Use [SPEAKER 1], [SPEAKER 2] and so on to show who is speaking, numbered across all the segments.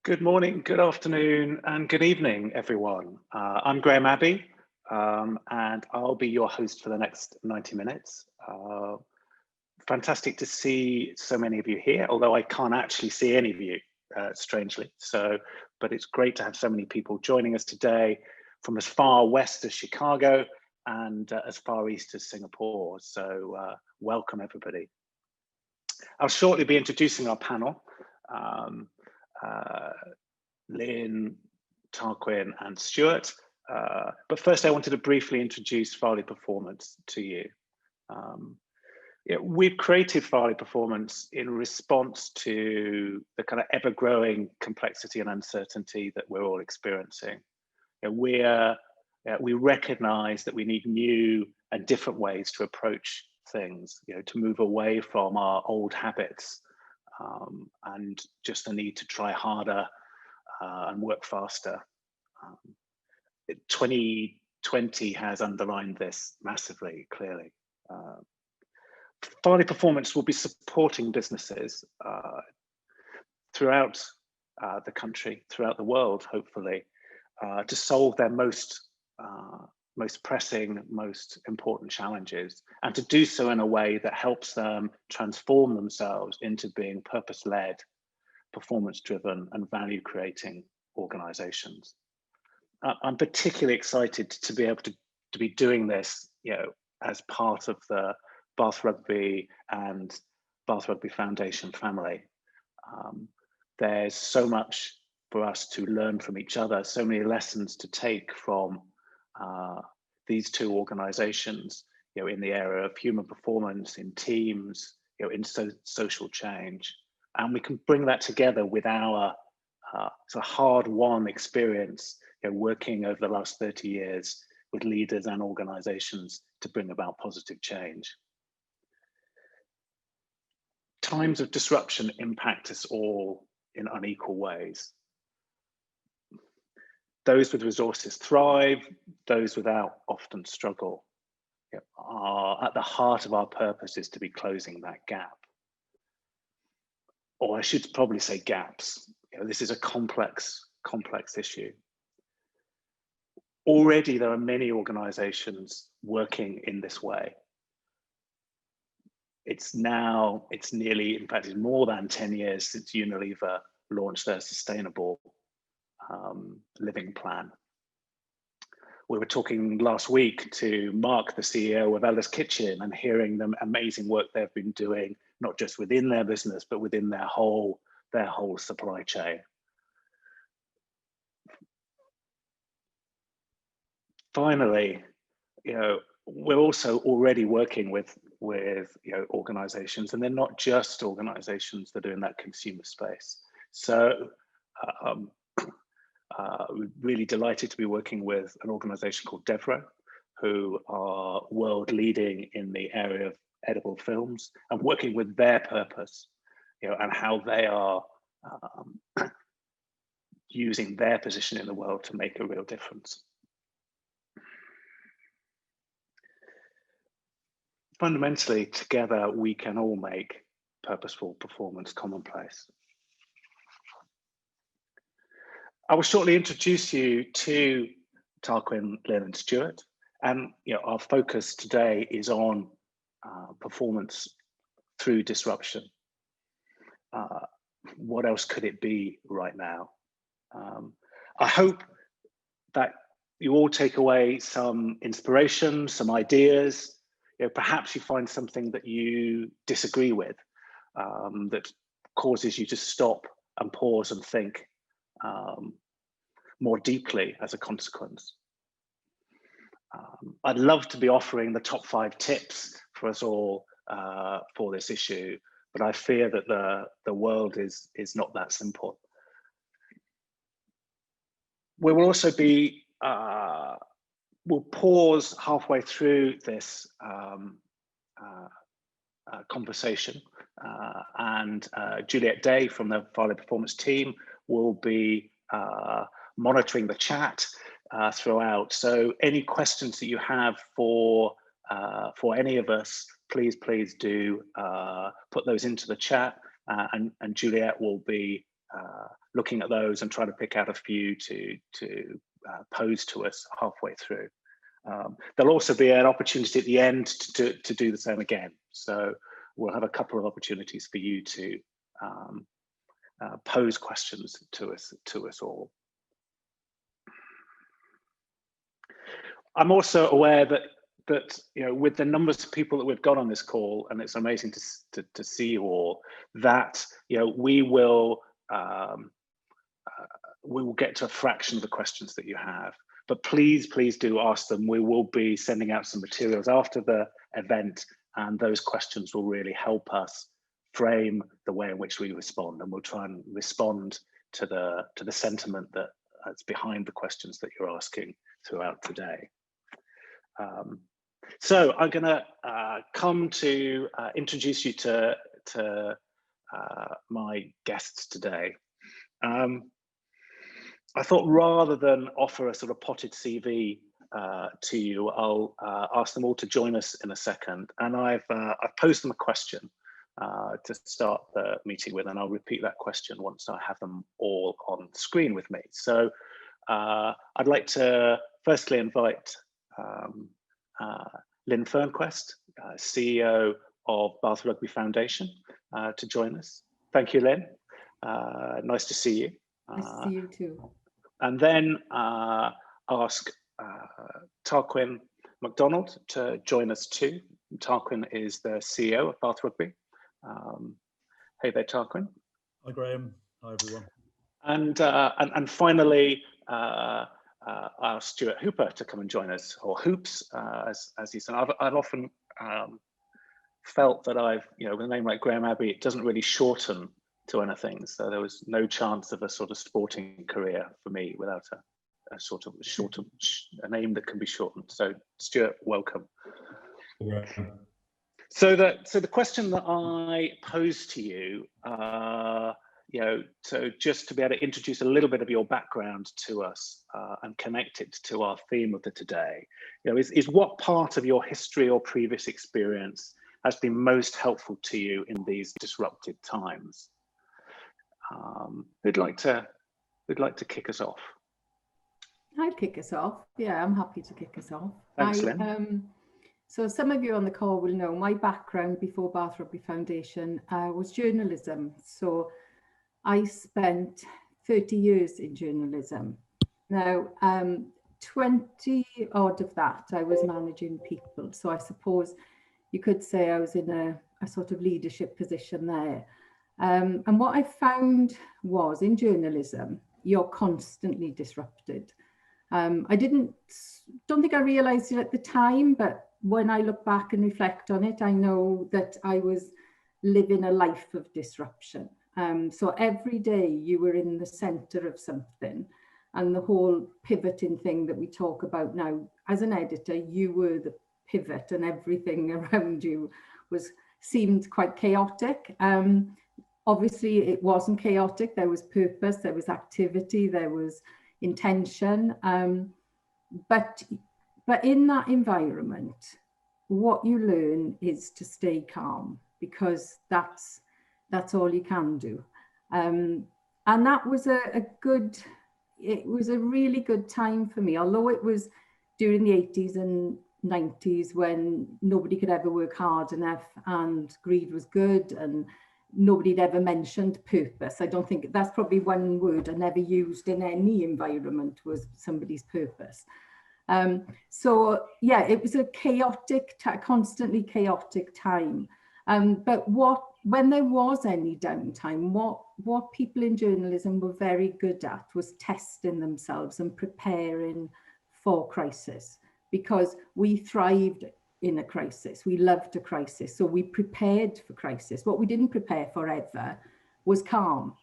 [SPEAKER 1] Good morning, good afternoon, and good evening, everyone. I'm Graham Abbey, and I'll be your host for the next 90 minutes. Fantastic to see so many of you here, although I can't actually see any of you, strangely. But it's great to have so many people joining us today from as far west as Chicago and as far east as Singapore. So welcome, everybody. I'll shortly be introducing our panel. Lynne, Tarquin, and Stuart. But first, I wanted to briefly introduce Farleigh Performance to you. We've created Farleigh Performance in response to the kind of ever-growing complexity and uncertainty that we're all experiencing. We recognise that we need new and different ways to approach things, to move away from our old habits and just the need to try harder and work faster. 2020 has underlined this massively, clearly. Farleigh Performance will be supporting businesses throughout the country, throughout the world, hopefully, to solve their most pressing, most important challenges, and to do so in a way that helps them transform themselves into being purpose-led, performance-driven, and value-creating organizations. I'm particularly excited to be able to be doing this, as part of the Bath Rugby and Bath Rugby Foundation family. There's so much for us to learn from each other, so many lessons to take from these two organizations, in the area of human performance, in teams, in social change. And we can bring that together with our sort of hard-won experience, working over the last 30 years with leaders and organizations to bring about positive change. Times of disruption impact us all in unequal ways. Those with resources thrive, those without often struggle. At the heart of our purpose is to be closing that gap. Or I should probably say gaps. This is a complex issue. Already there are many organizations working in this way. It's nearly, in fact, it's more than 10 years since Unilever launched their sustainable living plan. We were talking last week to Mark, the CEO of Ella's Kitchen, and hearing the amazing work they've been doing, not just within their business, but within their whole supply chain. Finally, we're also already working with organizations, and they're not just organizations that are in that consumer space. So we're really delighted to be working with an organization called Devro, who are world leading in the area of edible films, and working with their purpose, and how they are using their position in the world to make a real difference. Fundamentally, together, we can all make purposeful performance commonplace. I will shortly introduce you to Tarquin, Lynne, and Stuart. And our focus today is on performance through disruption. What else could it be right now? I hope that you all take away some inspiration, some ideas. Perhaps you find something that you disagree with, that causes you to stop and pause and think more deeply as a consequence. I'd love to be offering the top 5 tips for us all for this issue, but I fear that the world is not that simple. We will also be, we'll pause halfway through this conversation, and Juliet Day from the Farleigh Performance team will be monitoring the chat throughout. So any questions that you have for any of us, please do put those into the chat, and Juliet will be looking at those and try to pick out a few to pose to us halfway through. There'll also be an opportunity at the end to do the same again. So we'll have a couple of opportunities for you to pose questions to us all. I'm also aware that with the numbers of people that we've got on this call, and it's amazing to see you all, that we will get to a fraction of the questions that you have. But please do ask them. We will be sending out some materials after the event, and those questions will really help us frame the way in which we respond, and we'll try and respond to the sentiment that's behind the questions that you're asking throughout today. So I'm going to come to introduce you to my guests today. I thought rather than offer a sort of potted CV to you, I'll ask them all to join us in a second. And I've posed them a question to start the meeting with, and I'll repeat that question once I have them all on screen with me. So I'd like to firstly invite Lynne Fernquest, CEO of Bath Rugby Foundation, to join us. Thank you, Lynne. Nice to see you.
[SPEAKER 2] Nice to see you too.
[SPEAKER 1] And then ask Tarquin McDonald to join us too. Tarquin is the CEO of Bath Rugby. Hey there, Tarquin.
[SPEAKER 3] Hi, Graham. Hi, everyone.
[SPEAKER 1] And finally, ask Stuart Hooper to come and join us, or Hoops, as he said. I've often felt that with a name like Graham Abbey, it doesn't really shorten to anything. So there was no chance of a sort of sporting career for me without a sort of a name that can be shortened. So Stuart, welcome.
[SPEAKER 3] Yeah.
[SPEAKER 1] So the question that I pose to you, so just to be able to introduce a little bit of your background to us and connect it to our theme of the today, is what part of your history or previous experience has been most helpful to you in these disrupted times? Who'd like to kick us off?
[SPEAKER 2] I'd kick us off. Yeah, I'm happy to kick us off.
[SPEAKER 1] Thanks, Lynne.
[SPEAKER 2] So some of you on the call will know my background before Bath Rugby Foundation was journalism. So I spent 30 years in journalism. Now, 20 odd of that I was managing people. So I suppose you could say I was in a sort of leadership position there. And what I found was in journalism, you're constantly disrupted. I don't think I realized it at the time, but when I look back and reflect on it, I know that I was living a life of disruption. So every day you were in the center of something, and the whole pivoting thing that we talk about now, as an editor, you were the pivot and everything around you seemed quite chaotic. Obviously it wasn't chaotic. There was purpose, there was activity, there was intention. But in that environment, what you learn is to stay calm, because that's all you can do. And that was it was a really good time for me, although it was during the 80s and 90s when nobody could ever work hard enough and greed was good and nobody had ever mentioned purpose. I don't think that's probably one word I never used in any environment, was somebody's purpose. So yeah, it was a constantly chaotic time. But when there was any downtime, what people in journalism were very good at was testing themselves and preparing for crisis, because we thrived in a crisis. We loved a crisis. So we prepared for crisis. What we didn't prepare for ever was calm.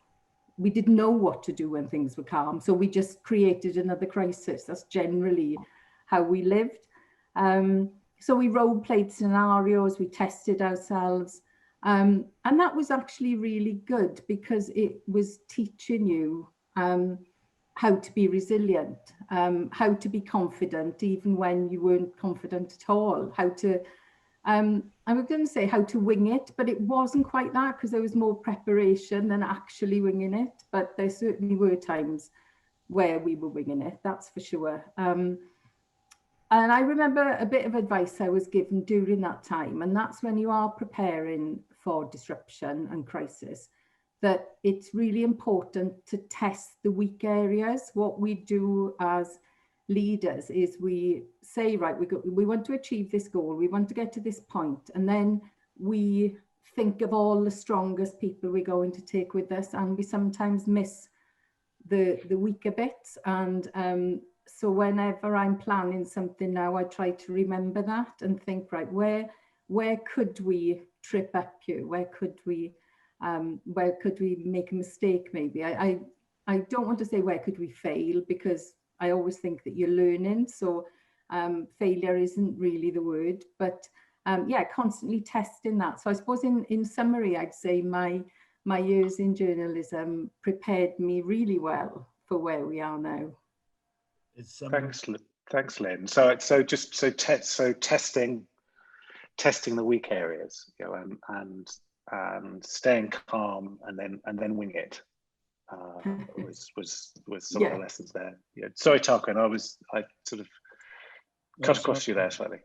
[SPEAKER 2] We didn't know what to do when things were calm. So we just created another crisis. That's generally how we lived. So we role-played scenarios, we tested ourselves. And that was actually really good, because it was teaching you how to be resilient, how to be confident even when you weren't confident at all, how to I was going to say how to wing it, but it wasn't quite that, because there was more preparation than actually winging it. But there certainly were times where we were winging it, that's for sure. And I remember a bit of advice I was given during that time, and that's when you are preparing for disruption and crisis, that it's really important to test the weak areas. What we do as leaders is we say, right, we want to achieve this goal, we want to get to this point, and then we think of all the strongest people we're going to take with us, and we sometimes miss the weaker bits. And so whenever I'm planning something now, I try to remember that and think, right, where could we trip up here? Where could we make a mistake? Maybe I don't want to say where could we fail, because I always think that you're learning, so failure isn't really the word, but yeah, constantly testing that. So I suppose in summary, I'd say my years in journalism prepared me really well for where we are now.
[SPEAKER 1] Thanks, Lynne. So testing the weak areas, you know, and staying calm, and then wing it. Was some of the lessons there. Yeah. Sorry, Tarquin, I sort of cut across you there slightly.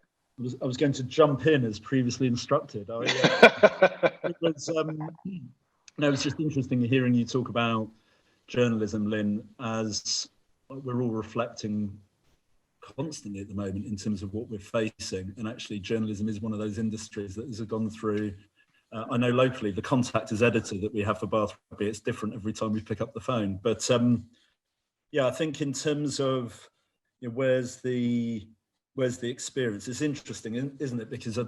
[SPEAKER 3] I was going to jump in as previously instructed. It's just interesting hearing you talk about journalism, Lynne, as we're all reflecting constantly at the moment in terms of what we're facing. And actually, journalism is one of those industries that has gone through. I know locally, the contact as editor that we have for Bath Rugby, it's different every time we pick up the phone. But yeah, I think in terms of, you know, where's the experience, it's interesting, isn't it? Because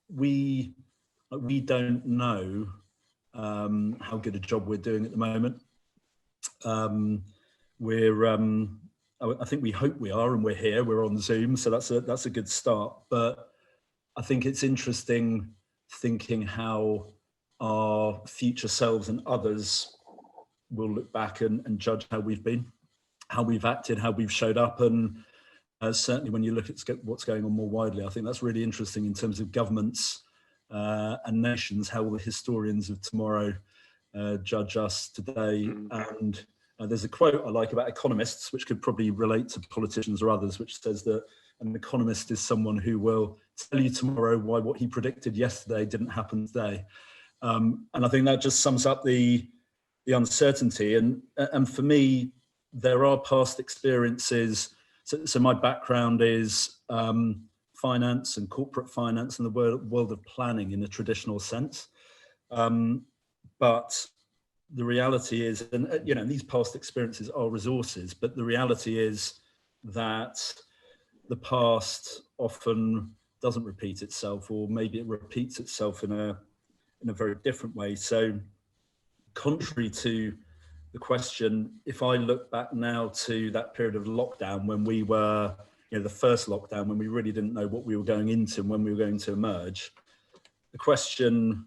[SPEAKER 3] we don't know how good a job we're doing at the moment. I think we hope we are, and we're here. We're on Zoom, so that's a good start. But I think it's interesting thinking how our future selves and others will look back and judge how we've been, how we've acted, how we've showed up. And certainly when you look at what's going on more widely, I think that's really interesting in terms of governments and nations, how the historians of tomorrow judge us today. And there's a quote I like about economists, which could probably relate to politicians or others, which says that an economist is someone who will tell you tomorrow why what he predicted yesterday didn't happen today. And I think that just sums up the uncertainty. And for me, there are past experiences. So my background is finance and corporate finance and the world of planning in a traditional sense. But the reality is, and you know, these past experiences are resources, but the reality is that the past often doesn't repeat itself, or maybe it repeats itself in a very different way. So contrary to the question, if I look back now to that period of lockdown when we were, you know, the first lockdown, when we really didn't know what we were going into and when we were going to emerge, the question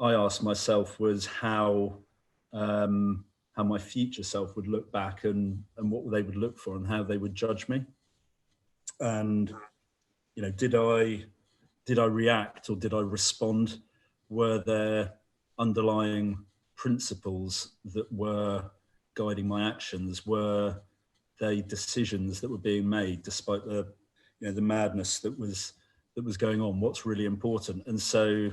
[SPEAKER 3] I asked myself was how my future self would look back and what they would look for and how they would judge me. And, you know, did I react or did I respond? Were there underlying principles that were guiding my actions? Were they decisions that were being made despite the madness that was going on? What's really important? And so,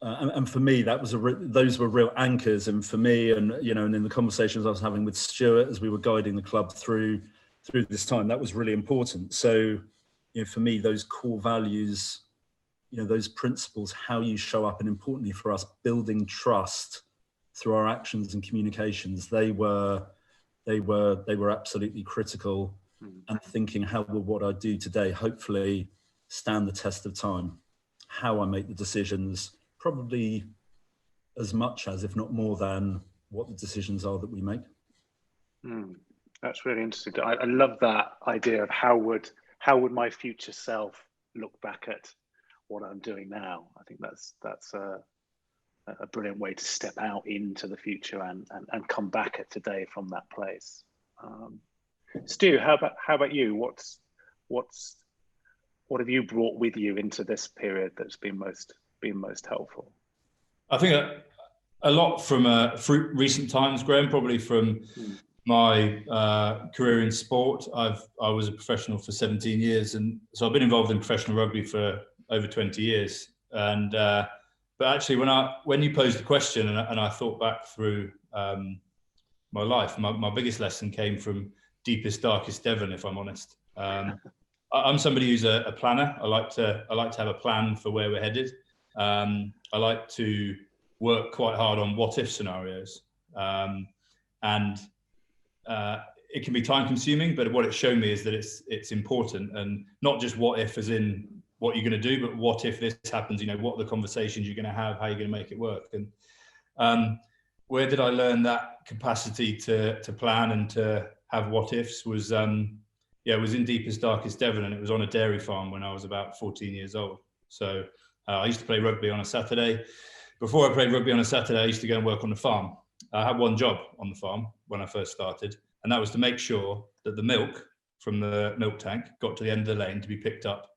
[SPEAKER 3] and for me, that was those were real anchors. And for me, and you know, and in the conversations I was having with Stuart as we were guiding the club through this time, that was really important. So, you know, for me, those core values, you know, those principles, how you show up, and importantly for us, building trust through our actions and communications, they were absolutely critical. And thinking, how will what I do today hopefully stand the test of time? How I make the decisions, probably as much as, if not more than, what the decisions are that we make.
[SPEAKER 1] That's really interesting. I love that idea of how would my future self look back at what I'm doing now. I think that's a brilliant way to step out into the future and come back at today from that place. Stu, how about you? What's what have you brought with you into this period that's been most helpful?
[SPEAKER 3] I think a lot from recent times, Graham, probably from my career in sport. I was a professional for 17 years, and so I've been involved in professional rugby for over 20 years. And but actually, when you posed the question, and I thought back through my life, my biggest lesson came from deepest, darkest Devon, if I'm honest. I'm somebody who's a planner. I like to have a plan for where we're headed. I like to work quite hard on what if scenarios, and it can be time consuming, but what it's shown me is that it's important, and not just what if as in what you're going to do, but what if this happens, what are the conversations you're going to have, how you're going to make it work. And where did I learn that capacity to plan and to have what ifs was, it was in deepest, darkest Devon, and it was on a dairy farm when I was about 14 years old. So I used to play rugby on a Saturday. Before I played rugby on a Saturday, I used to go and work on the farm. I had one job on the farm when I first started, and that was to make sure that the milk from the milk tank got to the end of the lane to be picked up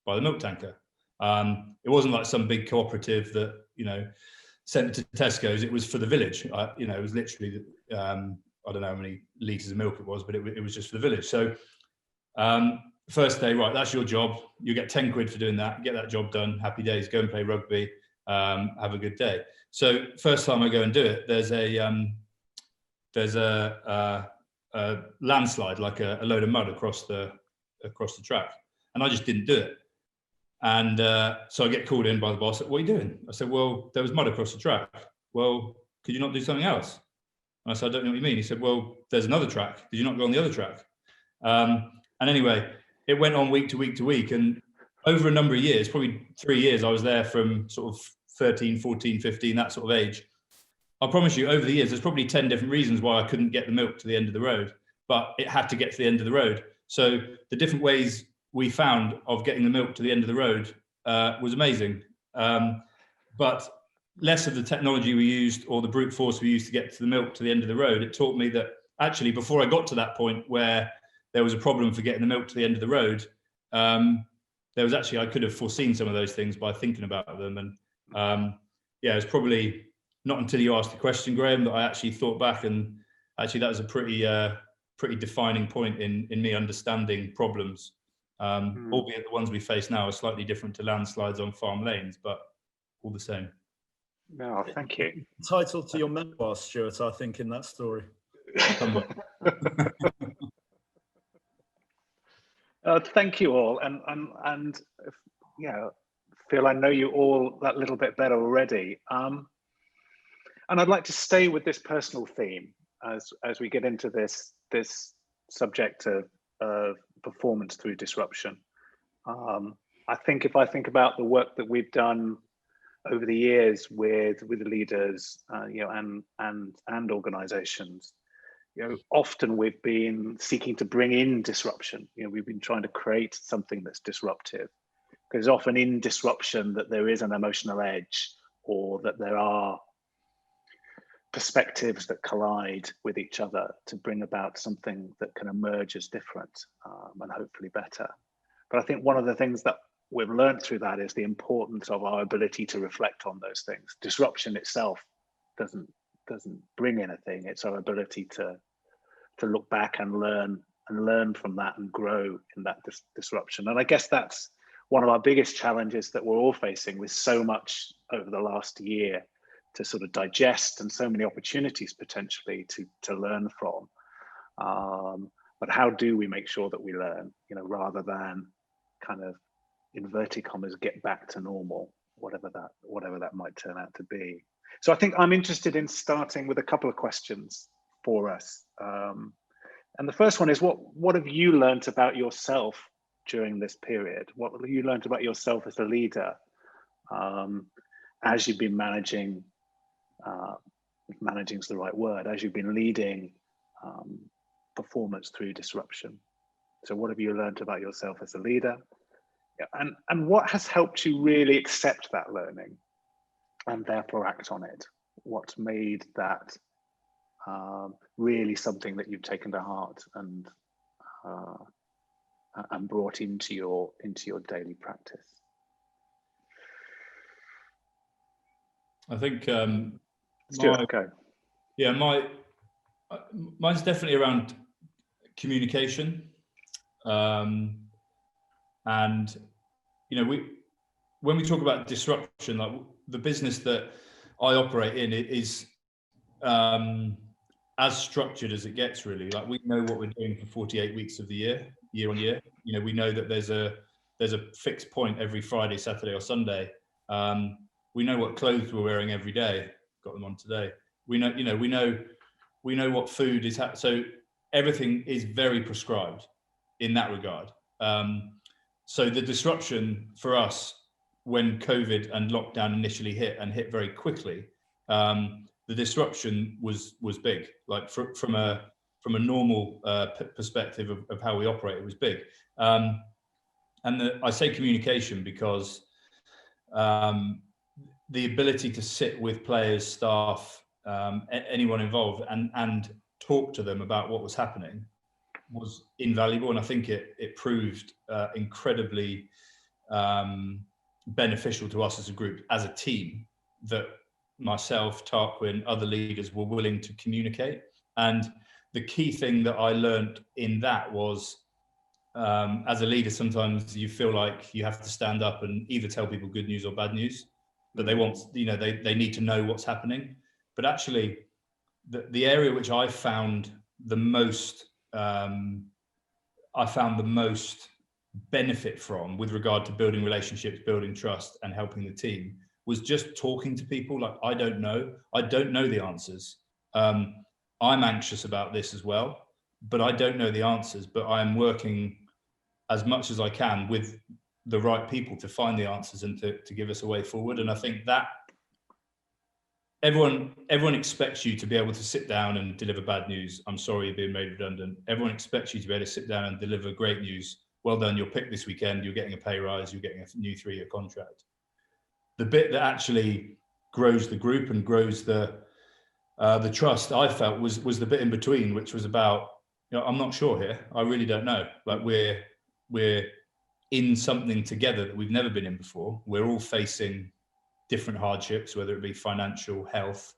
[SPEAKER 3] by the milk tanker. It wasn't like some big cooperative that, sent it to Tesco's. It was for the village. It was literally, I don't know how many litres of milk it was, but it was just for the village. So first day, right, that's your job. You get 10 quid for doing that. Get that job done. Happy days. Go and play rugby. Have a good day. So first time I go and do it, there's a landslide, like a load of mud across the track, and I just didn't do it. And so I get called in by the boss. What are you doing? I said, well, there was mud across the track. Well, could you not do something else? And I said, I don't know what you mean. He said, well, there's another track. Did you not go on the other track? And anyway, it went on week to week to week. And over a number of years, probably 3 years, I was there from sort of 13, 14, 15, that sort of age. I promise you, over the years, there's probably 10 different reasons why I couldn't get the milk to the end of the road, but it had to get to the end of the road. So the different ways we found of getting the milk to the end of the road was amazing. But less of the technology we used or the brute force we used to get to the milk to the end of the road. It taught me that actually, before I got to that point where there was a problem for getting the milk to the end of the road, there was actually, I could have foreseen some of those things by thinking about them. And it was probably not until you asked the question, Graham, that I actually thought back, and actually that was a pretty defining point in me understanding problems. Albeit the ones we face now are slightly different to landslides on farm lanes, but all the same.
[SPEAKER 1] No, thank you.
[SPEAKER 3] Title to your memoir, Stuart, I think, in that story.
[SPEAKER 1] Thank you all, and Phil, I know you all that little bit better already. And I'd like to stay with this personal theme as we get into this subject of performance through disruption. I think if I think about the work that we've done over the years with leaders, and organisations, often we've been seeking to bring in disruption. We've been trying to create something that's disruptive, because often in disruption that there is an emotional edge, or that there are perspectives that collide with each other to bring about something that can emerge as different, and hopefully better. But I think one of the things that we've learned through that is the importance of our ability to reflect on those things. Disruption itself doesn't bring anything. It's our ability to look back and learn from that and grow in that disruption. And I guess that's one of our biggest challenges that we're all facing, with so much over the last year to sort of digest, and so many opportunities potentially to learn from. But how do we make sure that we learn, rather than kind of, inverted commas, get back to normal, whatever that might turn out to be. So I think I'm interested in starting with a couple of questions for us. And the first one is, what have you learned about yourself during this period? What have you learned about yourself as a leader, as you've been managing, managing is the right word, as you've been leading performance through disruption? So what have you learned about yourself as a leader? And what has helped you really accept that learning and therefore act on it? What's made that really something that you've taken to heart and and brought into your daily practice?
[SPEAKER 4] I think
[SPEAKER 1] Stuart, go.
[SPEAKER 4] Yeah, mine's definitely around communication, and when we talk about disruption, like the business that I operate in, it is as structured as it gets, really. Like, we know what we're doing for 48 weeks of the year on year. We know that there's a fixed point every Friday, Saturday, or Sunday. We know what clothes we're wearing every day. Got them on today. We know what food is. So everything is very prescribed in that regard. So the disruption for us, when COVID and lockdown initially hit, and hit very quickly, the disruption was big. Like, from a normal perspective of how we operate, it was big. And I say communication because the ability to sit with players, staff, anyone involved, and talk to them about what was happening was invaluable. And I think it proved incredibly beneficial to us as a group, as a team, that myself, Tarquin, other leaders were willing to communicate. And the key thing that I learned in that was, as a leader, sometimes you feel like you have to stand up and either tell people good news or bad news, but they want, they need to know what's happening. But actually, the area which I found the most benefit from, with regard to building relationships, building trust, and helping the team, was just talking to people. Like, I don't know the answers. I'm anxious about this as well, but I don't know the answers. But I am working as much as I can with the right people to find the answers and to give us a way forward. And I think that everyone expects you to be able to sit down and deliver bad news. I'm sorry, you're being made redundant. Everyone expects you to be able to sit down and deliver great news. Well done, you're picked this weekend, you're getting a pay rise, you're getting a new 3-year contract. The bit that actually grows the group and grows the trust, I felt, was the bit in between, which was about, I'm not sure here. I really don't know. Like, we're in something together that we've never been in before. We're all facing different hardships, whether it be financial, health,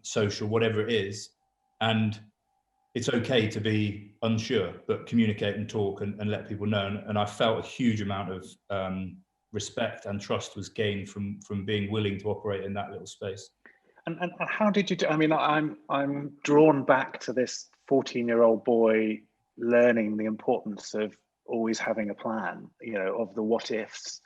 [SPEAKER 4] social, whatever it is. And it's okay to be unsure, but communicate and talk and let people know. And I felt a huge amount of respect and trust was gained from being willing to operate in that little space.
[SPEAKER 1] And how did you do? I mean, I'm drawn back to this 14-year-old boy learning the importance of always having a plan, of the what ifs.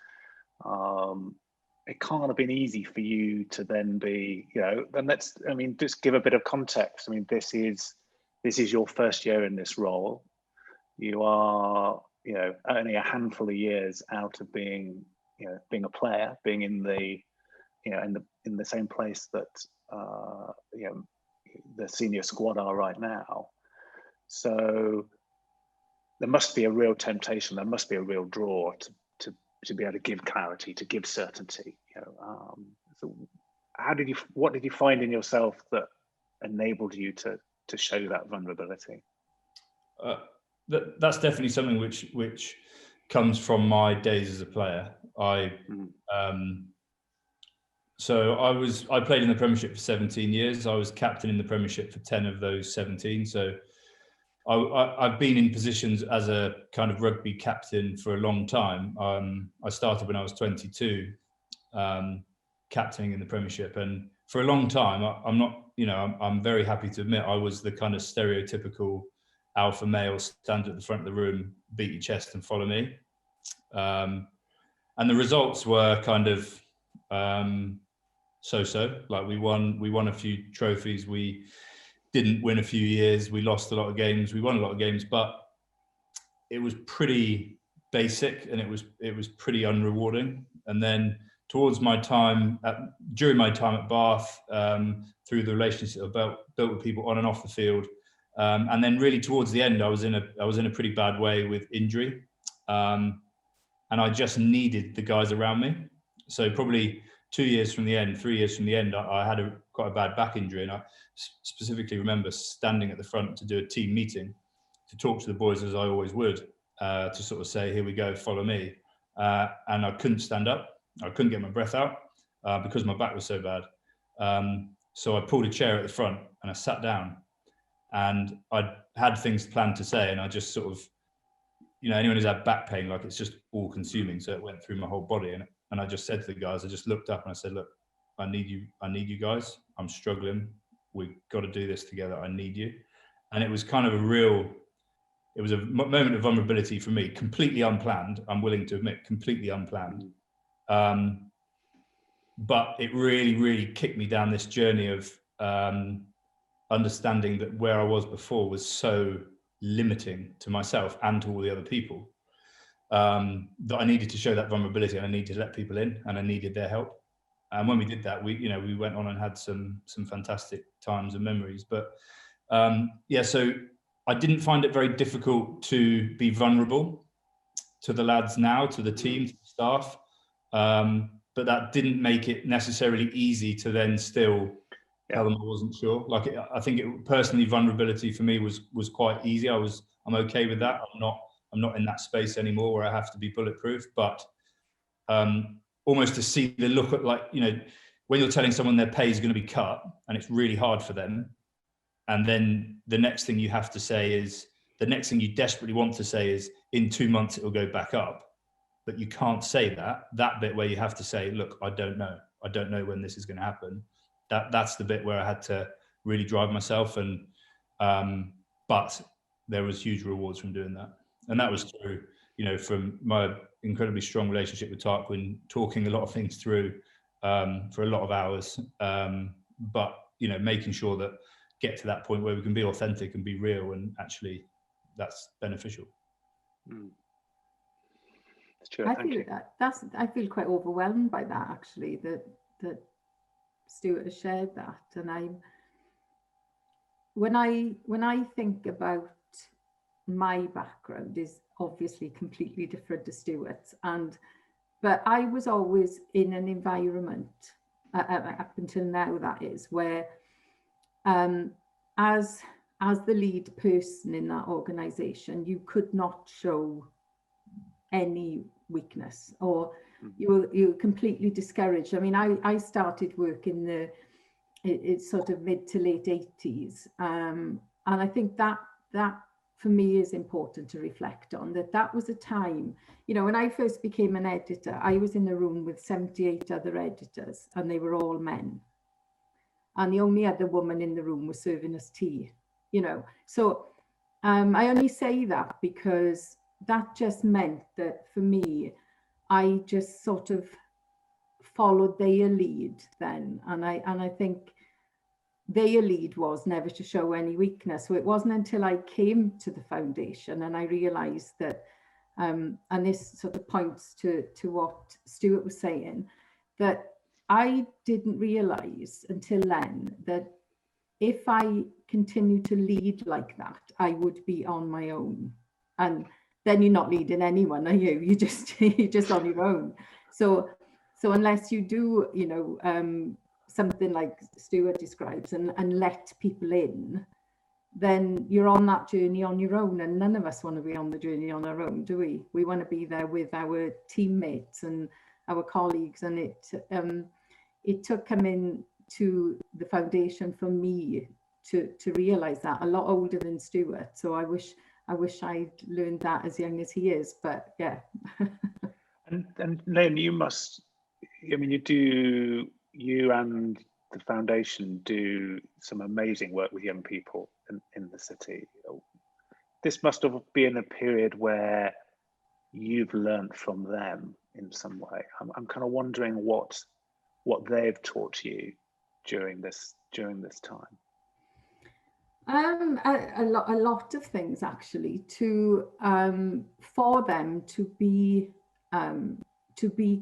[SPEAKER 1] It can't have been easy for you to then be, and just give a bit of context. I mean, this is your first year in this role. You are, only a handful of years out of being a player, being in the, in the same place that, the senior squad are right now. So there must be a real temptation. There must be a real draw to be able to give clarity, to give certainty. So what did you find in yourself that enabled you to show that vulnerability?
[SPEAKER 4] That's definitely something which comes from my days as a player. So I played in the Premiership for 17 years. I was captain in the Premiership for 10 of those 17. So I've been in positions as a kind of rugby captain for a long time. I started when I was 22, captaining in the Premiership, and for a long time, I'm very happy to admit I was the kind of stereotypical alpha male, stand at the front of the room, beat your chest and follow me. And the results were kind of so-so. Like, we won a few trophies. We didn't win a few years. We lost a lot of games. We won a lot of games, but it was pretty basic and it was pretty unrewarding. And then during my time at Bath, through the relationship I built with people on and off the field, and then really towards the end, I was in a pretty bad way with injury, and I just needed the guys around me. So probably 3 years from the end, I had quite a bad back injury, and I specifically remember standing at the front to do a team meeting to talk to the boys, as I always would. to sort of say, here we go, follow me. And I couldn't stand up. I couldn't get my breath out because my back was so bad. So I pulled a chair at the front and I sat down, and I had things planned to say, and I just sort of, you know, anyone who's had back pain, like, it's just all consuming. So it went through my whole body. And I just said to the guys, I just looked up and I said, look, I need you guys. I'm struggling. We've got to do this together. I need you. And it was kind of it was a moment of vulnerability for me, completely unplanned. I'm willing to admit, completely unplanned. But it really, really kicked me down this journey of understanding that where I was before was so limiting to myself and to all the other people, that I needed to show that vulnerability, and I needed to let people in, and I needed their help. And when we did that, we went on and had some fantastic times and memories. But so I didn't find it very difficult to be vulnerable to the lads now, to the team, to the staff. But that didn't make it necessarily easy to then still tell them I wasn't sure. Like, I think personally, vulnerability for me was quite easy. I'm okay with that. I'm not in that space anymore where I have to be bulletproof. But almost to see the look at, like, you know, when you're telling someone their pay is going to be cut and it's really hard for them, and then the next thing you have to say is, the next thing you desperately want to say is, in 2 months it will go back up. But you can't say that bit where you have to say, look, I don't know when this is going to happen. That's the bit where I had to really drive myself. And but there was huge rewards from doing that. And that was through, you know, from my incredibly strong relationship with Tarquin, talking a lot of things through for a lot of hours. But, you know, making sure that get to that point where we can be authentic and be real, and actually that's beneficial.
[SPEAKER 1] Stuart, thank you.
[SPEAKER 2] I feel quite overwhelmed by that, actually, that Stuart has shared that. And when I think about my background is obviously completely different to Stuart's, but I was always in an environment up until now, that is, where as the lead person in that organisation, you could not show any weakness, or you were completely discouraged. I mean, I started work in it's sort of mid to late 80s, and I think that for me is important to reflect on. That was a time, you know, when I first became an editor, I was in a room with 78 other editors, and they were all men, and the only other woman in the room was serving us tea, you know. So I only say that because that just meant that for me, I just sort of followed their lead then, and I think their lead was never to show any weakness. So it wasn't until I came to the foundation and I realised that, and this sort of points to what Stuart was saying, that I didn't realise until then that if I continued to lead like that, I would be on my own. And then you're not leading anyone, are you? You're just on your own. So unless you do, you know, something like Stuart describes and let people in, then you're on that journey on your own. And none of us want to be on the journey on our own, do we? We want to be there with our teammates and our colleagues. And it took coming to the foundation for me to realise that, a lot older than Stuart. So I wish I'd learned that as young as he is, but yeah.
[SPEAKER 1] and Lynne, you must, I mean, you and the foundation do some amazing work with young people in the city. This must have been a period where you've learned from them in some way. I'm kind of wondering what they've taught you during this time.
[SPEAKER 2] A lot of things, actually, for them to be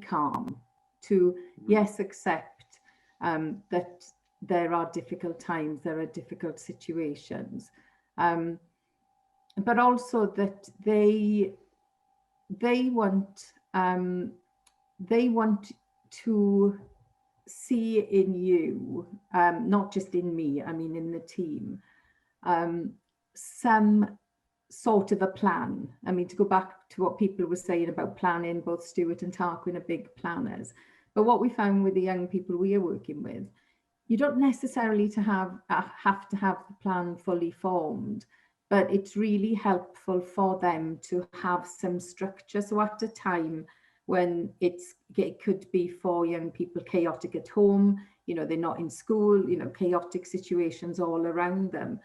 [SPEAKER 2] calm, to yes, accept that there are difficult times, there are difficult situations, but also that they want to see in you, not just in me, I mean in the team, some sort of a plan. I mean, to go back to what people were saying about planning, both Stuart and Tarquin are big planners. But what we found with the young people we are working with, you don't necessarily have to have the plan fully formed, but it's really helpful for them to have some structure. So at a time when it could be for young people chaotic at home, you know, they're not in school, you know, chaotic situations all around them,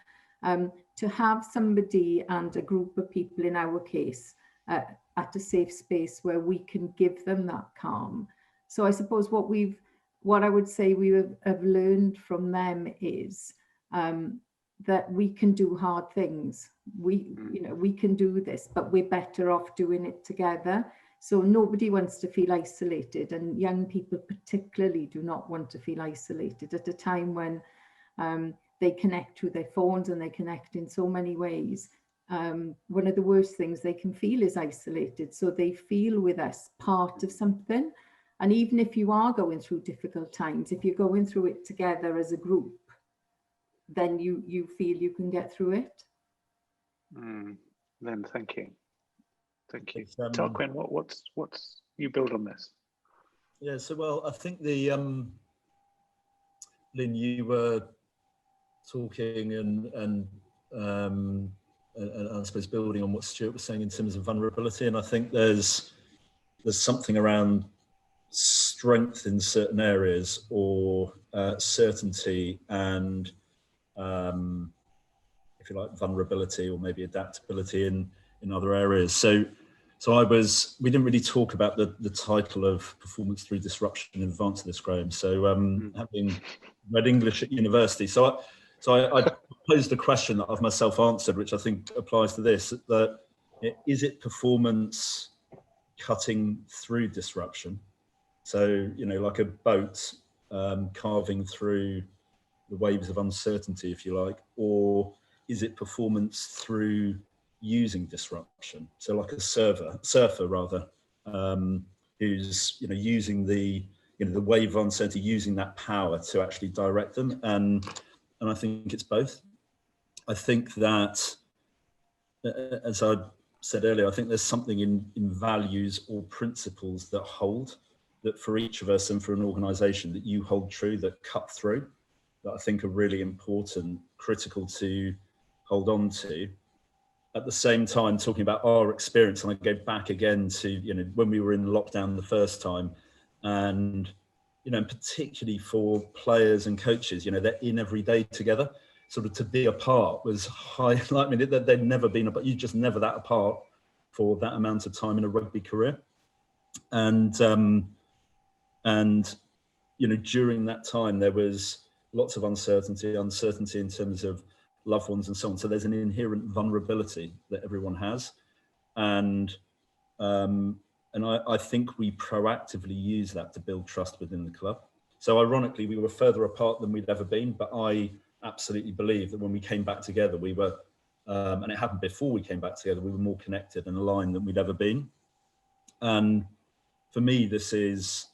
[SPEAKER 2] to have somebody and a group of people, in our case, at a safe space where we can give them that calm. So I suppose what I would say we have learned from them is that we can do hard things. We can do this, but we're better off doing it together. So nobody wants to feel isolated, and young people particularly do not want to feel isolated at a time when they connect through their phones and they connect in so many ways. One of the worst things they can feel is isolated. So they feel with us part of something. And even if you are going through difficult times, if you're going through it together as a group, then you feel you can get through it.
[SPEAKER 1] Lynne, thank you. Thank you. Tarquin, what's you build on this?
[SPEAKER 3] Yeah, so well, I think the Lynne, you were talking and I suppose building on what Stuart was saying in terms of vulnerability, and I think there's something around strength in certain areas, or certainty and if you like vulnerability, or maybe adaptability in other areas. So we didn't really talk about the title of performance through disruption in advance of this, Graham. So having read English at university, so I posed a question that I've myself answered, which I think applies to this, that is it performance cutting through disruption? So, you know, like a boat carving through the waves of uncertainty, if you like, or is it performance through using disruption? So like a surfer rather, who's, you know, using the wave of uncertainty, using that power to actually direct them. And I think it's both. I think that, as I said earlier, I think there's something in values or principles that hold, that for each of us and for an organisation that you hold true, that cut through, that I think are really important, critical to hold on to. At the same time, talking about our experience, and I go back again to, you know, when we were in lockdown the first time, and, you know, particularly for players and coaches, you know, they're in every day together. Sort of to be apart was high. Like, I mean, they'd never been apart. You're just never that apart for that amount of time in a rugby career. And you know, during that time, there was lots of uncertainty in terms of loved ones and so on. So there's an inherent vulnerability that everyone has. And I think we proactively use that to build trust within the club. So ironically, we were further apart than we'd ever been, but I absolutely believe that when we came back together, we were, and it happened before we came back together, we were more connected and aligned than we'd ever been. And for me, this is,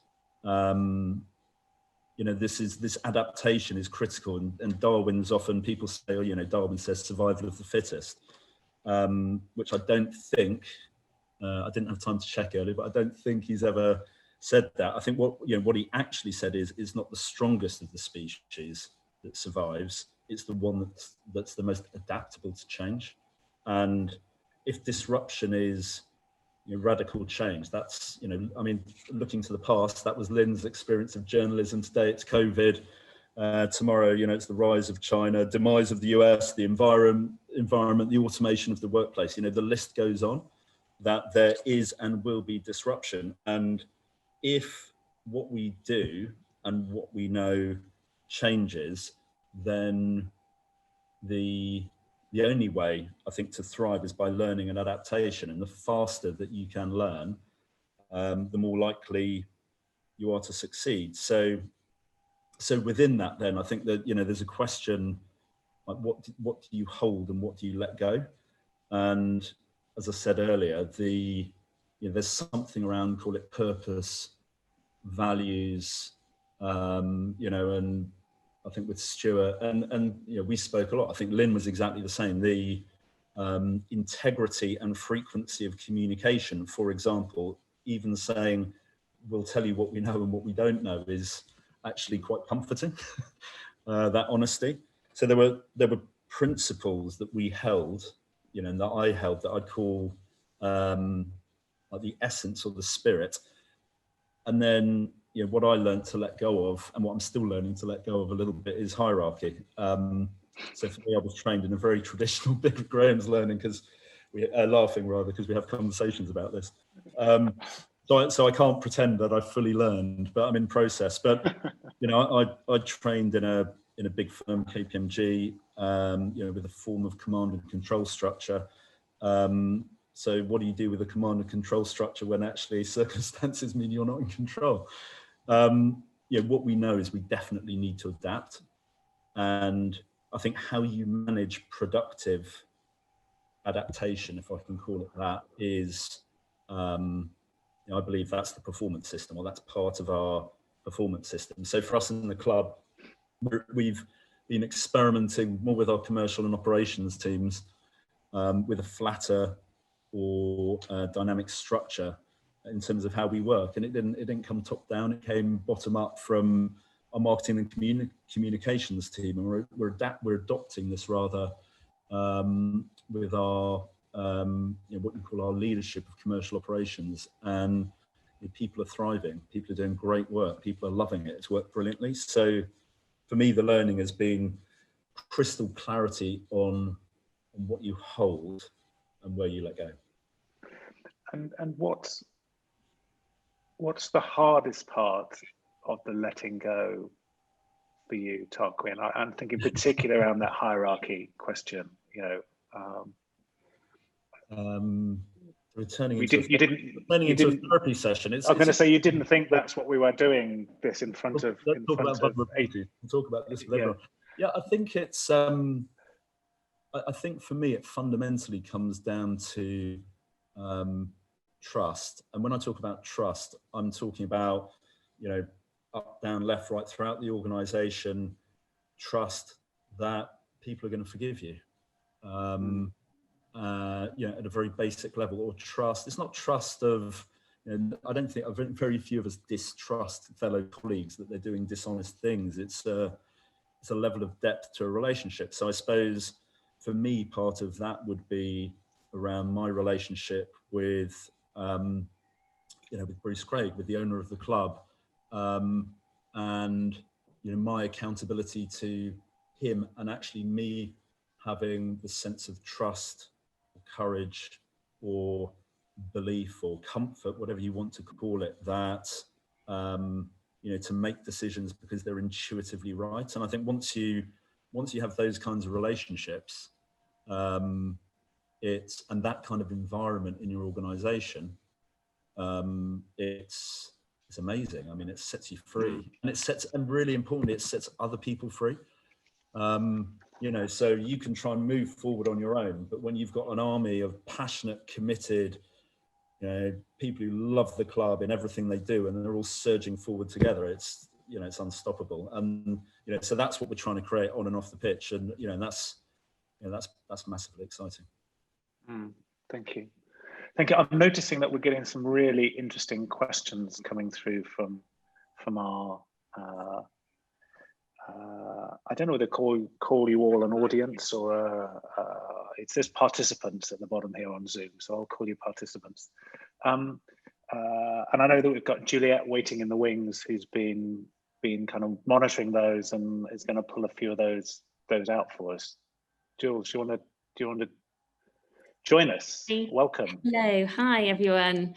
[SPEAKER 3] you know, this adaptation is critical. And Darwin's often, people say, oh, you know, Darwin says survival of the fittest, which I don't think, I didn't have time to check earlier, but I don't think he's ever said that. I think what he actually said is not the strongest of the species that survives, it's the one that's the most adaptable to change. And if disruption is, you know, radical change, that's, you know, I mean, looking to the past, that was Lynne's experience of journalism. Today it's COVID. Tomorrow, you know, it's the rise of China, demise of the US, the environment, the automation of the workplace. You know, the list goes on, that there is and will be disruption. And if what we do and what we know changes, then the only way, I think, to thrive is by learning and adaptation. And the faster that you can learn, the more likely you are to succeed. So within that, then I think that, you know, there's a question like what do you hold and what do you let go? And as I said earlier, you know, there's something around, call it purpose, values, you know, and I think with Stuart and you know, we spoke a lot. I think Lynne was exactly the same. integrity and frequency of communication. For example, even saying, we'll tell you what we know and what we don't know is actually quite comforting, that honesty. So there were principles that we held, you know, and that I held, that I'd call like the essence or the spirit. And then, you know, what I learned to let go of, and what I'm still learning to let go of a little bit, is hierarchy. So for me, I was trained in a very traditional bit of Graham's learning, because we are laughing rather, because we have conversations about this. So I can't pretend that I've fully learned, but I'm in process. But you know, I trained in a big firm, KPMG, you know, with a form of command and control structure. So what do you do with a command and control structure when actually circumstances mean you're not in control? Yeah, what we know is we definitely need to adapt. And I think how you manage productive adaptation, if I can call it that, is, you know, I believe that's the performance system, or that's part of our performance system. So for us in the club, we've been experimenting more with our commercial and operations teams with a flatter or dynamic structure in terms of how we work. And it didn't come top down, it came bottom up from our marketing and communications team. And we're adopting this rather with our you know, what we call our leadership of commercial operations. And you know, people are thriving, people are doing great work, people are loving it, it's worked brilliantly. So for me, the learning has been crystal clarity on what you hold and where you let go.
[SPEAKER 1] And what's the hardest part of the letting go for you, Tarquin? I'm thinking particularly around that hierarchy question. You know,
[SPEAKER 3] returning into a therapy session.
[SPEAKER 1] I was going to say, you didn't think that's what we were doing this in front of.
[SPEAKER 3] Let's talk about vulnerability. We'll talk about this with everyone. Yeah, I think it's. I think for me, it fundamentally comes down to trust. And when I talk about trust, I'm talking about, you know, up, down, left, right, throughout the organisation. Trust that people are going to forgive you. You know, at a very basic level, or trust. It's not trust of, you know, I don't think, very few of us distrust fellow colleagues that they're doing dishonest things. It's a level of depth to a relationship. So I suppose for me, part of that would be around my relationship with, you know, with Bruce Craig, with the owner of the club, and you know, my accountability to him, and actually me having the sense of trust, or courage, or belief, or comfort, whatever you want to call it, that you know, to make decisions because they're intuitively right. And I think once you have those kinds of relationships, and that kind of environment in your organisation, it's amazing. I mean, it sets you free, and really importantly, it sets other people free. You know, so you can try and move forward on your own, but when you've got an army of passionate, committed, you know, people who love the club in everything they do, and they're all surging forward together, it's, you know, it's unstoppable. And you know, so that's what we're trying to create on and off the pitch, and you know, that's massively exciting.
[SPEAKER 1] Thank you. I'm noticing that we're getting some really interesting questions coming through from our I don't know whether to call you all an audience, or it says participants at the bottom here on Zoom, so I'll call you participants. And I know that we've got Juliet waiting in the wings, who's been kind of monitoring those and is going to pull a few of those out for us. Jules, do you want to join us? Welcome.
[SPEAKER 5] Hello, hi everyone.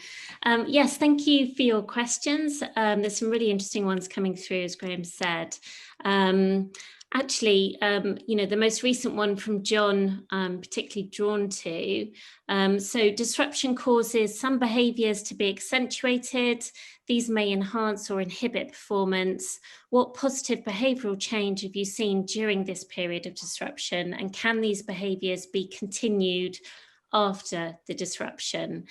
[SPEAKER 5] Yes, thank you for your questions. There's some really interesting ones coming through, as Graham said. Actually, you know, the most recent one from John, particularly drawn to. So disruption causes some behaviours to be accentuated. These may enhance or inhibit performance. What positive behavioural change have you seen during this period of disruption? And can these behaviours be continued after the disruption?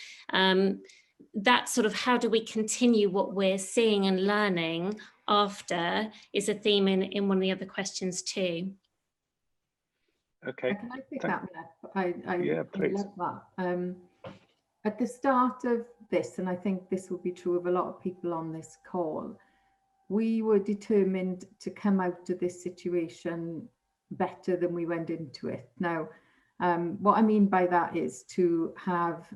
[SPEAKER 5] That sort of, how do we continue what we're seeing and learning after, is a theme in one of the other questions too.
[SPEAKER 1] Okay.
[SPEAKER 2] Can I pick that one up? I
[SPEAKER 1] Yeah, please.
[SPEAKER 2] love that. At the start of this, and I think this will be true of a lot of people on this call, we were determined to come out of this situation better than we went into it. Now, what I mean by that is to have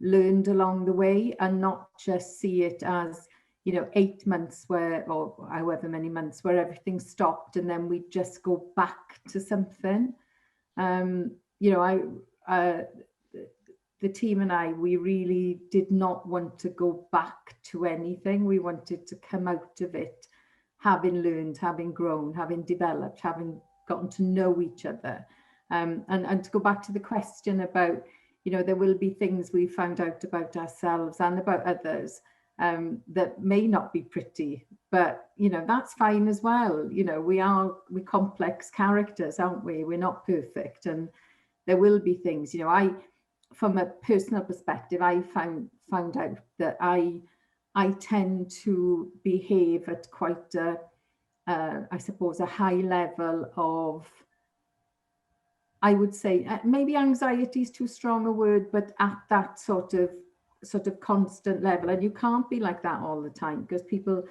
[SPEAKER 2] learned along the way and not just see it as, 8 months or however many months where everything stopped and then we just go back to something. The team and I, we really did not want to go back to anything. We wanted to come out of it having learned, having grown, having developed, having gotten to know each other. And to go back to the question about, there will be things we found out about ourselves and about others that may not be pretty, but, that's fine as well. We're complex characters, aren't we? We're not perfect. And there will be things, from a personal perspective, I found out that I tend to behave at quite I suppose a high level of, I would say maybe anxiety is too strong a word, but at that sort of constant level. And you can't be like that all the time because people,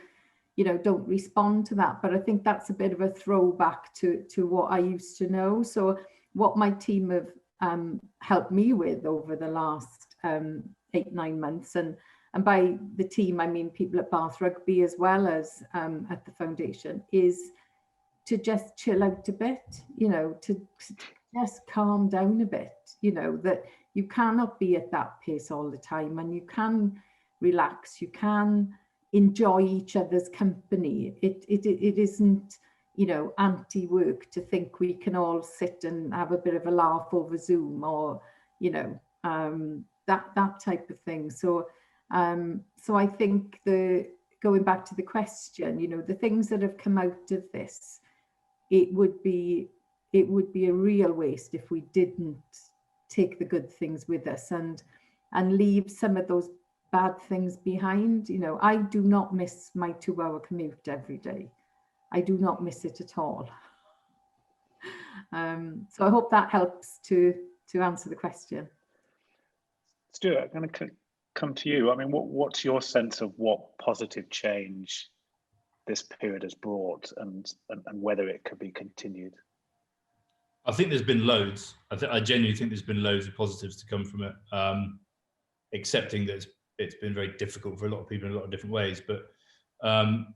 [SPEAKER 2] don't respond to that. But I think that's a bit of a throwback to what I used to know. So what my team have helped me with over the last 8-9 months, and by the team I mean people at Bath Rugby as well as at the foundation, is to just chill out a bit, to just calm down a bit, that you cannot be at that pace all the time, and you can relax, you can enjoy each other's company. It isn't anti-work to think we can all sit and have a bit of a laugh over Zoom or, that type of thing. So I think going back to the question, the things that have come out of this, it would be a real waste if we didn't take the good things with us and leave some of those bad things behind. I do not miss my 2-hour commute every day. I do not miss it at all. So I hope that helps to answer the question.
[SPEAKER 1] Stuart, I'm going to come to you. I mean, what's your sense of what positive change this period has brought and whether it could be continued?
[SPEAKER 4] I think there's been loads. I genuinely think there's been loads of positives to come from it, accepting that it's been very difficult for a lot of people in a lot of different ways, but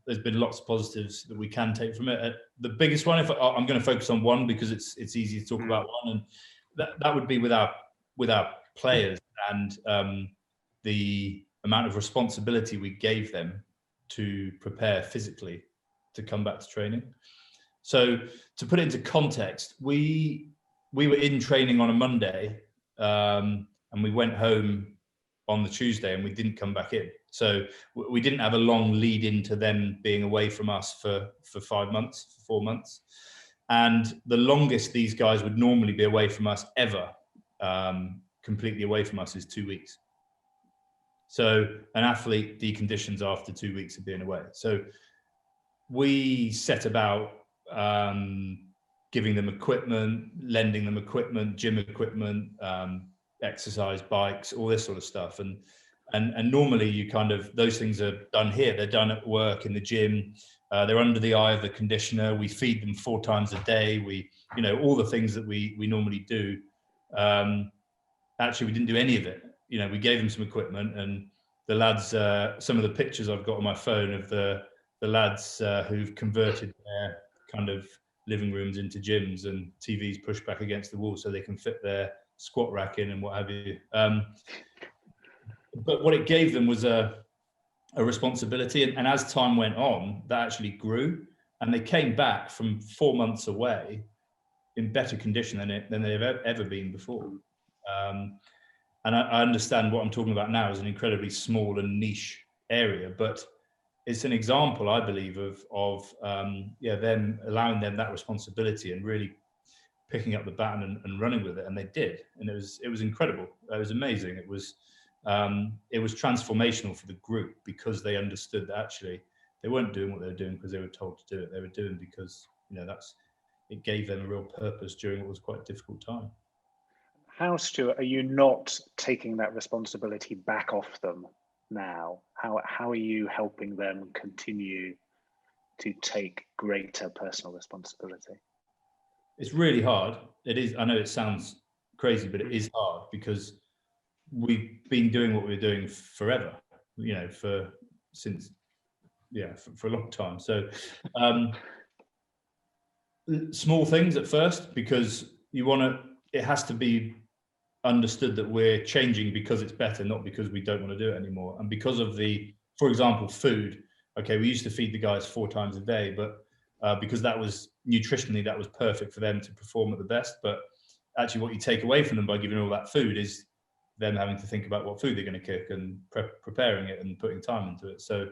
[SPEAKER 4] there's been lots of positives that we can take from it. The biggest one, I'm going to focus on one because it's easy to talk about one, and that would be with our players and the amount of responsibility we gave them to prepare physically to come back to training. So to put it into context, we were in training on a Monday and we went home on the Tuesday and we didn't come back in. So we didn't have a long lead into them being away from us for 4 months. And the longest these guys would normally be away from us ever, completely away from us, is 2 weeks. So an athlete deconditions after 2 weeks of being away. So we set about giving them equipment, lending them equipment, gym equipment, exercise bikes, all this sort of stuff. And normally you those things are done here. They're done at work, in the gym. They're under the eye of the conditioner. We feed them 4 times a day. We, all the things that we normally do. Actually, we didn't do any of it. We gave them some equipment, and the lads, some of the pictures I've got on my phone of the lads who've converted their kind of living rooms into gyms and TVs pushed back against the wall so they can fit their squat rack in and what have you. But what it gave them was a responsibility, and as time went on, that actually grew, and they came back from 4 months away in better condition than they've ever been before. And I understand what I'm talking about now is an incredibly small and niche area, but it's an example, I believe, of them allowing them that responsibility and really picking up the baton and running with it, and they did, and it was incredible. It was amazing. It was transformational for the group because they understood that actually they weren't doing what they were doing because they were told to do it. They were doing because that's it gave them a real purpose during what was quite a difficult time.
[SPEAKER 1] How, Stuart, are you not taking that responsibility back off them now? How are you helping them continue to take greater personal responsibility?
[SPEAKER 4] It's really hard. It is. I know it sounds crazy, but it is hard because we've been doing what we're doing forever, you know, for a long time. So small things at first, because it has to be understood that we're changing because it's better, not because we don't want to do it anymore. And because of for example, food. Okay, we used to feed the guys 4 times a day, but because that was nutritionally, that was perfect for them to perform at the best. But actually what you take away from them by giving all that food is them having to think about what food they're going to cook and preparing it and putting time into it. So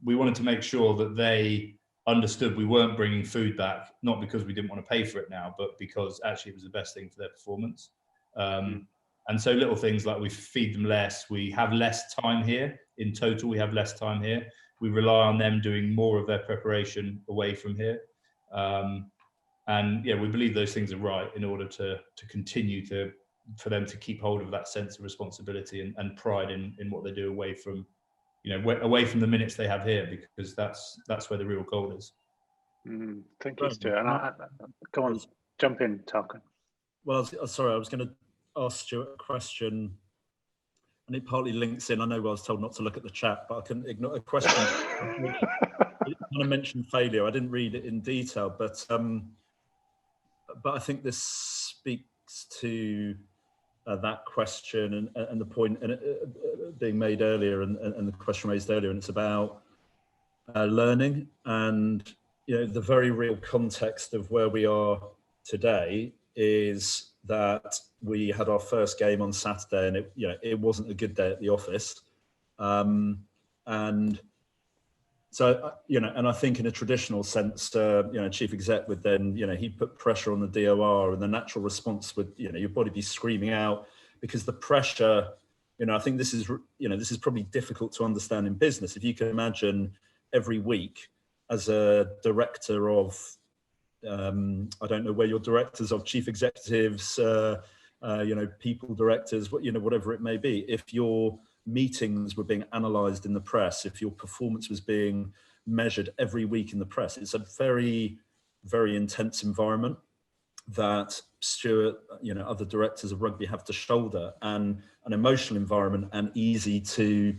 [SPEAKER 4] we wanted to make sure that they understood we weren't bringing food back, not because we didn't want to pay for it now, but because actually it was the best thing for their performance. And so little things like we feed them less, we have less time here. In total, we have less time here. We rely on them doing more of their preparation away from here. And yeah, we believe those things are right in order to continue for them to keep hold of that sense of responsibility and pride in what they do away from, away from the minutes they have here, because that's where the real goal is.
[SPEAKER 1] Thank you, Stuart. And go on, jump in, Tarquin.
[SPEAKER 3] Well, sorry, I was going to ask Stuart a question, and it partly links in. I know I was told not to look at the chat, but I couldn't ignore a question. You kind of mentioned failure. I didn't read it in detail, but I think this speaks to that question and the point being made earlier, and the question raised earlier, and it's about learning, and the very real context of where we are today is that we had our first game on Saturday, and it wasn't a good day at the office, and so and I think in a traditional sense, chief exec would then he'd put pressure on the DOR, and the natural response would your body be screaming out, because the pressure, I think this is probably difficult to understand in business. If you can imagine every week as a director of I don't know where your directors of, chief executives, people directors, whatever it may be, if your meetings were being analysed in the press, if your performance was being measured every week in the press, it's a very, very intense environment that Stuart, other directors of Rugby have to shoulder, and an emotional environment, and easy to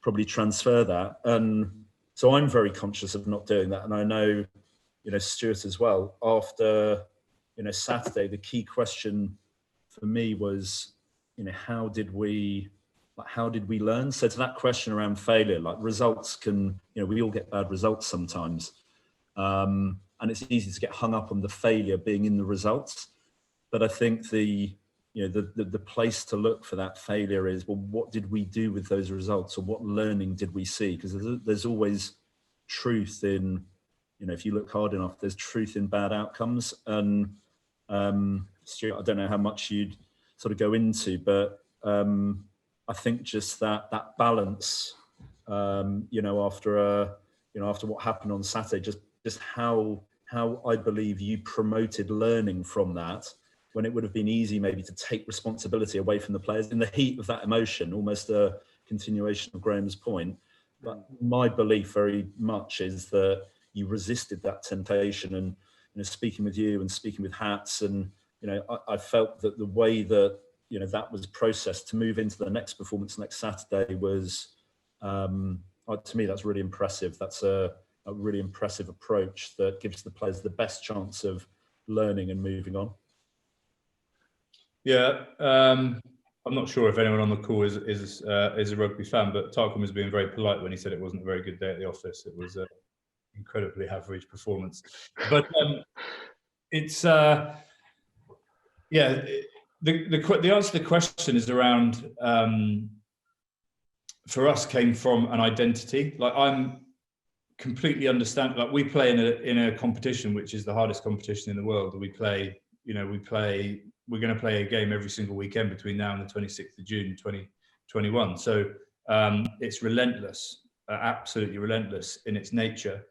[SPEAKER 3] probably transfer that. And so I'm very conscious of not doing that. And I know, Stuart as well. After, Saturday, the key question for me was, how did we learn? So to that question around failure, like results can, we all get bad results sometimes. And it's easy to get hung up on the failure being in the results. But I think the place to look for that failure is, well, what did we do with those results, or what learning did we see? Because there's always truth in, if you look hard enough, there's truth in bad outcomes. And Stuart, I don't know how much you'd sort of go into, but I think just that balance, after what happened on Saturday, just how I believe you promoted learning from that, when it would have been easy maybe to take responsibility away from the players in the heat of that emotion, almost a continuation of Graham's point. But my belief very much is that you resisted that temptation, and speaking with you and speaking with Hats, and I felt that the way that that was processed to move into the next performance next Saturday was, to me, that's really impressive. That's a really impressive approach that gives the players the best chance of learning and moving on.
[SPEAKER 4] Yeah, I'm not sure if anyone on the call is a Rugby fan, but Tarquin was being very polite when he said it wasn't a very good day at the office. It was an incredibly average performance. But it's the answer to the question is around, for us, came from an identity. Like, I'm completely understand, like, we play in a competition which is the hardest competition in the world. We're going to play a game every single weekend between now and the 26th of June 2021. So it's relentless, absolutely relentless in its nature.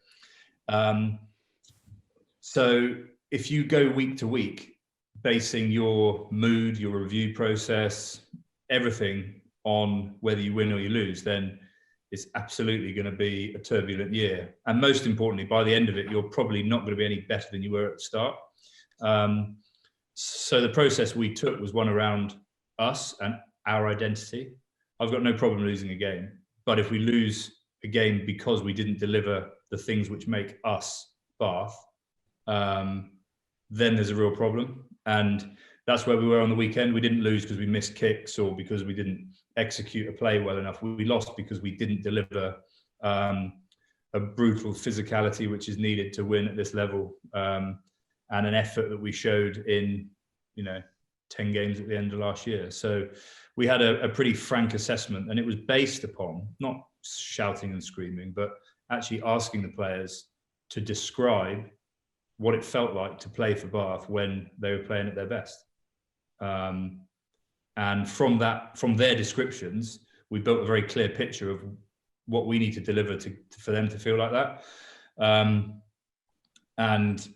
[SPEAKER 4] So So if you go week to week, basing your mood, your review process, everything on whether you win or you lose, then it's absolutely going to be a turbulent year. And most importantly, by the end of it, you're probably not going to be any better than you were at the start. So the process we took was one around us and our identity. I've got no problem losing a game, but if we lose a game because we didn't deliver the things which make us Bath, then there's a real problem. And that's where we were on the weekend. We didn't lose because we missed kicks or because we didn't execute a play well enough. We lost because we didn't deliver a brutal physicality which is needed to win at this level, and an effort that we showed in 10 games at the end of last year. So we had a pretty frank assessment, and it was based upon not shouting and screaming, but actually asking the players to describe what it felt like to play for Bath when they were playing at their best. And from their descriptions, we built a very clear picture of what we need to deliver for them to feel like that. And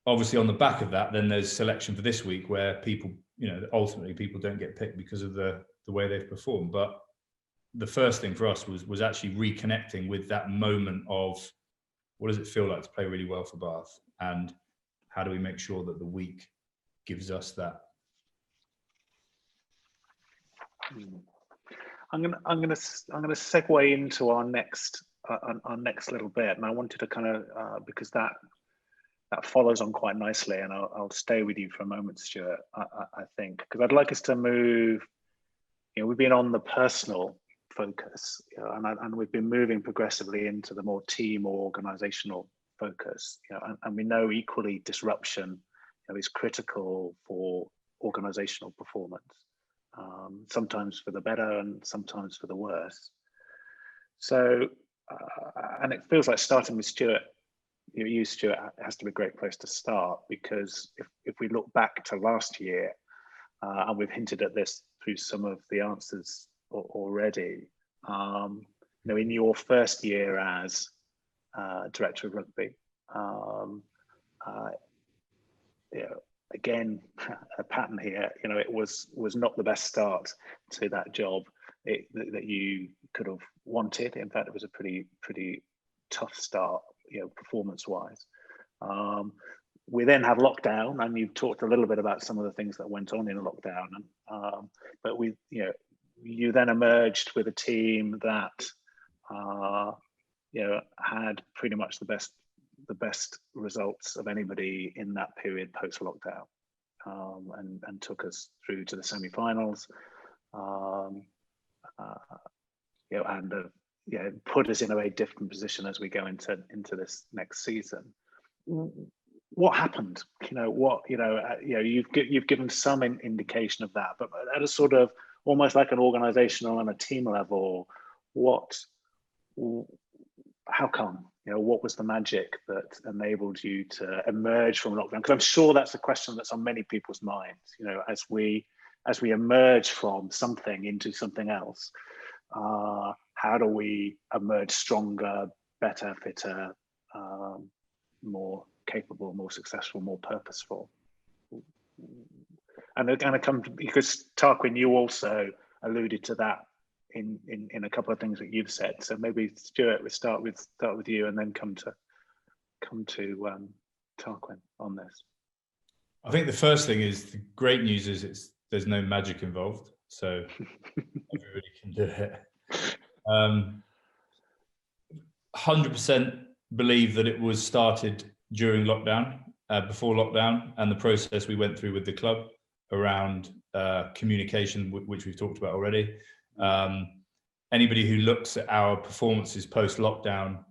[SPEAKER 4] obviously on the back of that, then there's selection for this week where people, ultimately people don't get picked because of the way they've performed. But the first thing for us was actually reconnecting with that moment of what does it feel like to play really well for Bath, and how do we make sure that the week gives us that.
[SPEAKER 1] I'm gonna segue into our next little bit, and I wanted to kind of because that follows on quite nicely, and I'll stay with you for a moment, Stuart. I think because I'd like us to move. We've been on the personal focus, and we've been moving progressively into the more team or organisational focus. And we know equally disruption is critical for organisational performance. Sometimes for the better and sometimes for the worse. So, and it feels like starting with Stuart, Stuart, has to be a great place to start, because if we look back to last year, and we've hinted at this through some of the answers already, in your first year as director of rugby, again, a pattern here. It was not the best start to that job that you could have wanted. In fact, it was a pretty tough start, performance-wise. We then have lockdown, and you've talked a little bit about some of the things that went on in lockdown. But you then emerged with a team that had pretty much the best results of anybody in that period post lockdown, and took us through to the semi-finals, and put us in a very different position as we go into this next season. What happened? You've given some indication of that, but at a sort of almost like an organizational and a team level, how come? What was the magic that enabled you to emerge from lockdown? Because I'm sure that's a question that's on many people's minds. As we emerge from something into something else, how do we emerge stronger, better, fitter, more capable, more successful, more purposeful? And they're going to come because Tarquin, you also alluded to that in a couple of things that you've said. So maybe Stuart, we start with you, and then come to Tarquin on this.
[SPEAKER 4] I think the first thing is, the great news is there's no magic involved, so everybody can do it. 100% believe that it was started during lockdown, before lockdown, and the process we went through with the club around communication, which we've talked about already. Anybody who looks at our performances post lockdown,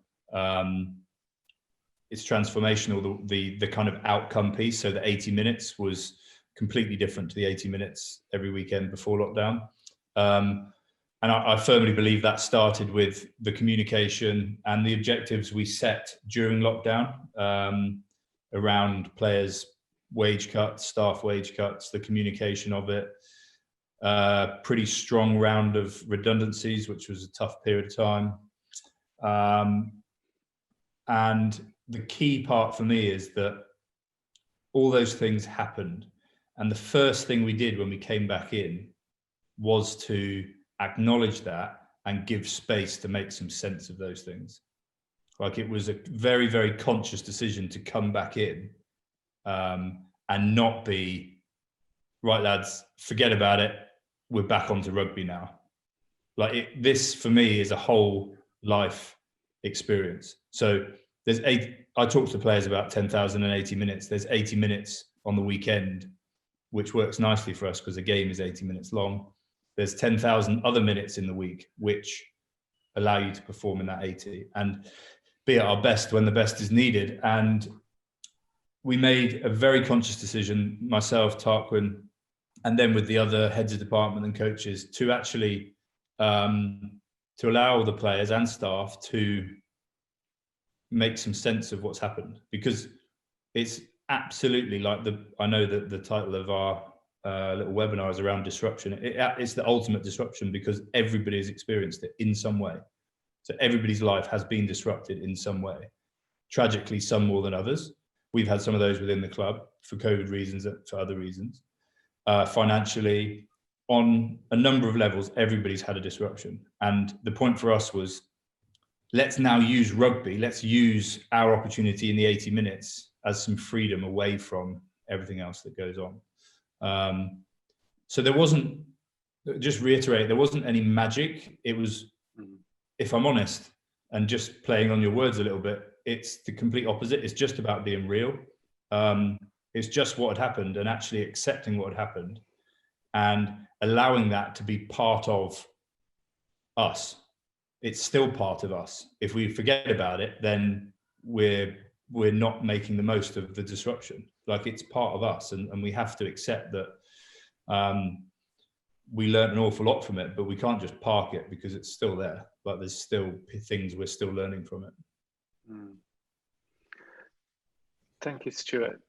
[SPEAKER 4] it's transformational. The kind of outcome piece. So the 80 minutes was completely different to the 80 minutes every weekend before lockdown. And I firmly believe that started with the communication and the objectives we set during lockdown, around players' wage cuts, staff wage cuts, the communication of it. Pretty strong round of redundancies, which was a tough period of time. And the key part for me is that all those things happened. And the first thing we did when we came back in was to acknowledge that and give space to make some sense of those things. Like, it was a very, very conscious decision to come back in and not be, right, lads, forget about it, we're back onto rugby now. Like, this for me is a whole life experience. So there's I talk to players about 10,080 minutes. There's 80 minutes on the weekend, which works nicely for us because the game is 80 minutes long. There's 10,000 other minutes in the week, which allow you to perform in that 80 and be at our best when the best is needed. And we made a very conscious decision, myself, Tarquin, and then with the other heads of department and coaches, to actually to allow the players and staff to make some sense of what's happened, because it's absolutely like I know that the title of our little webinar is around disruption. It's the ultimate disruption because everybody has experienced it in some way. So everybody's life has been disrupted in some way. Tragically, some more than others. We've had some of those within the club for COVID reasons, for other reasons. Financially, on a number of levels, everybody's had a disruption. And the point for us was, let's now use rugby. Let's use our opportunity in the 80 minutes as some freedom away from everything else that goes on. So there wasn't, just reiterate, there wasn't any magic. It was, if I'm honest, and just playing on your words a little bit, it's the complete opposite. It's just about being real. It's just what had happened and actually accepting what had happened and allowing that to be part of us. It's still part of us. If we forget about it, then we're not making the most of the disruption. Like, it's part of us, and we have to accept that we learned an awful lot from it, but we can't just park it because it's still there. Like, there's still things we're still learning from it.
[SPEAKER 1] Thank you, Stuart.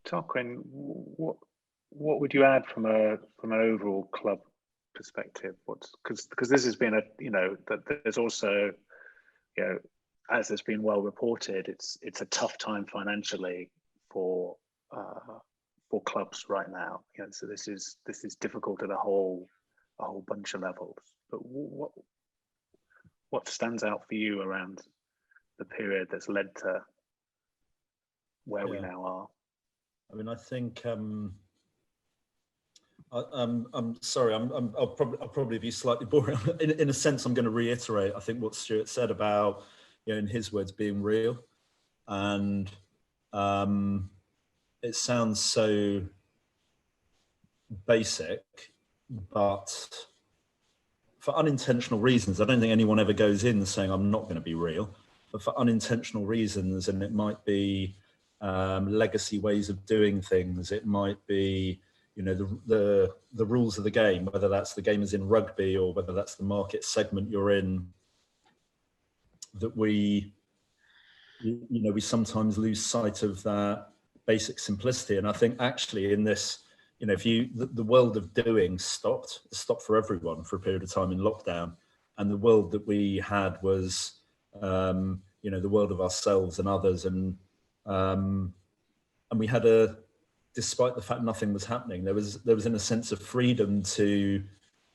[SPEAKER 1] Tarquin, what would you add from an overall club perspective? Because this has been that there's also, as has been well reported, it's a tough time financially for clubs right now. So this is difficult at a whole bunch of levels. But what stands out for you around the period that's led to where we now are?
[SPEAKER 3] I mean, I think I'm sorry. I'll probably be slightly boring. In a sense, I'm going to reiterate, I think, what Stuart said about, in his words, being real. And it sounds so basic, but for unintentional reasons, I don't think anyone ever goes in saying, I'm not going to be real. But for unintentional reasons, and it might be legacy ways of doing things, it might be the rules of the game, whether that's the game is in rugby or whether that's the market segment you're in, that we sometimes lose sight of that basic simplicity. And I think actually in this, the world of doing stopped for everyone for a period of time in lockdown, and the world that we had was the world of ourselves and others, and we had despite the fact nothing was happening, there was in a sense of freedom to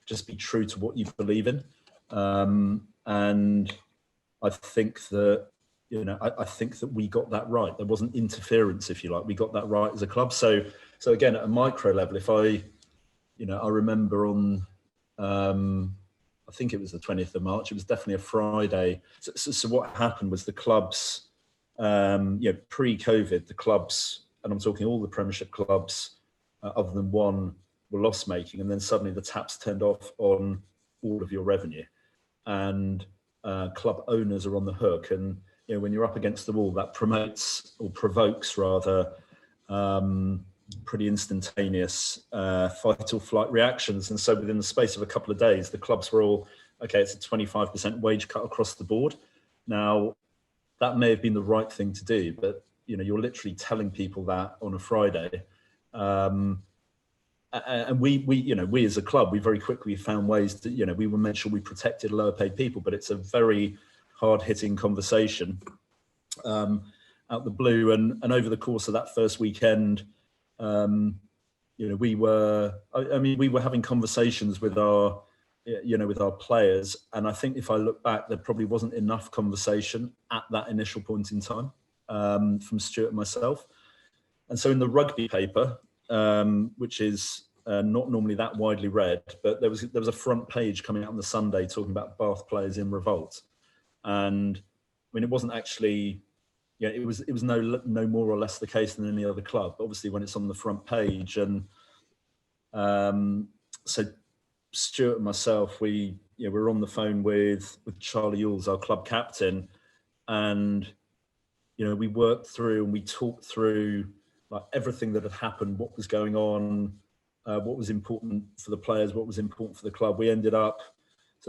[SPEAKER 3] just be true to what you believe in. And I think that, I think that we got that right. There wasn't interference, if you like. We got that right as a club. So again, at a micro level, if I remember on, I think it was the 20th of March, it was definitely a Friday. So what happened was the clubs, pre-COVID, the clubs, and I'm talking all the Premiership clubs, other than one, were loss making, and then suddenly the taps turned off on all of your revenue, and club owners are on the hook. And when you're up against the wall, that promotes or provokes rather pretty instantaneous fight or flight reactions. And so within the space of a couple of days, the clubs were all, okay, it's a 25% wage cut across the board. Now, that may have been the right thing to do, but you're literally telling people that on a Friday. And we as a club, we very quickly found ways to, we will make sure we protected lower paid people, but it's a very hard hitting conversation. And out the blue, and over the course of that first weekend, we were having conversations with our players, and I think if I look back, there probably wasn't enough conversation at that initial point in time from Stuart and myself. And so in the rugby paper, which is not normally that widely read, but there was a front page coming out on the Sunday talking about Bath players in revolt, and I mean, it wasn't actually, it was no more or less the case than any other club. Obviously, when it's on the front page, and so Stuart and myself, we were on the phone with Charlie Yules, our club captain, and we worked through and we talked through like everything that had happened, what was going on, what was important for the players, what was important for the club. We ended up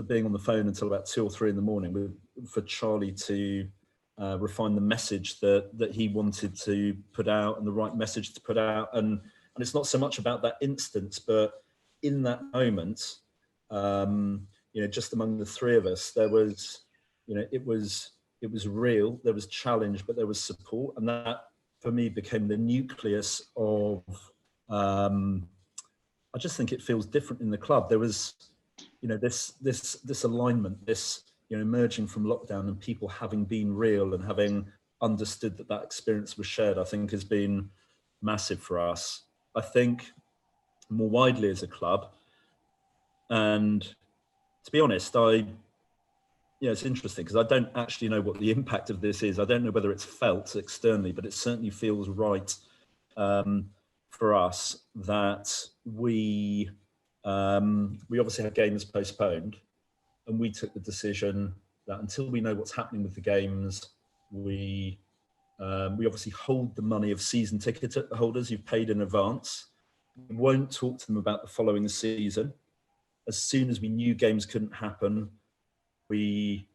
[SPEAKER 3] being on the phone until about 2 or 3 in the morning for Charlie to refine the message that he wanted to put out, and the right message to put out. And it's not so much about that instance, but in that moment, just among the three of us, there was, it was real, there was challenge, but there was support. And that for me became the nucleus of, I just think it feels different in the club. There was, this alignment, this, emerging from lockdown and people having been real and having understood that experience was shared, I think has been massive for us. I think more widely as a club, and to be honest, it's interesting because I don't actually know what the impact of this is. I don't know whether it's felt externally, but it certainly feels right for us that we obviously had games postponed, and we took the decision that until we know what's happening with the games, we obviously hold the money of season ticket holders who've paid in advance. We won't talk to them about the following season. As soon as we knew games couldn't happen, we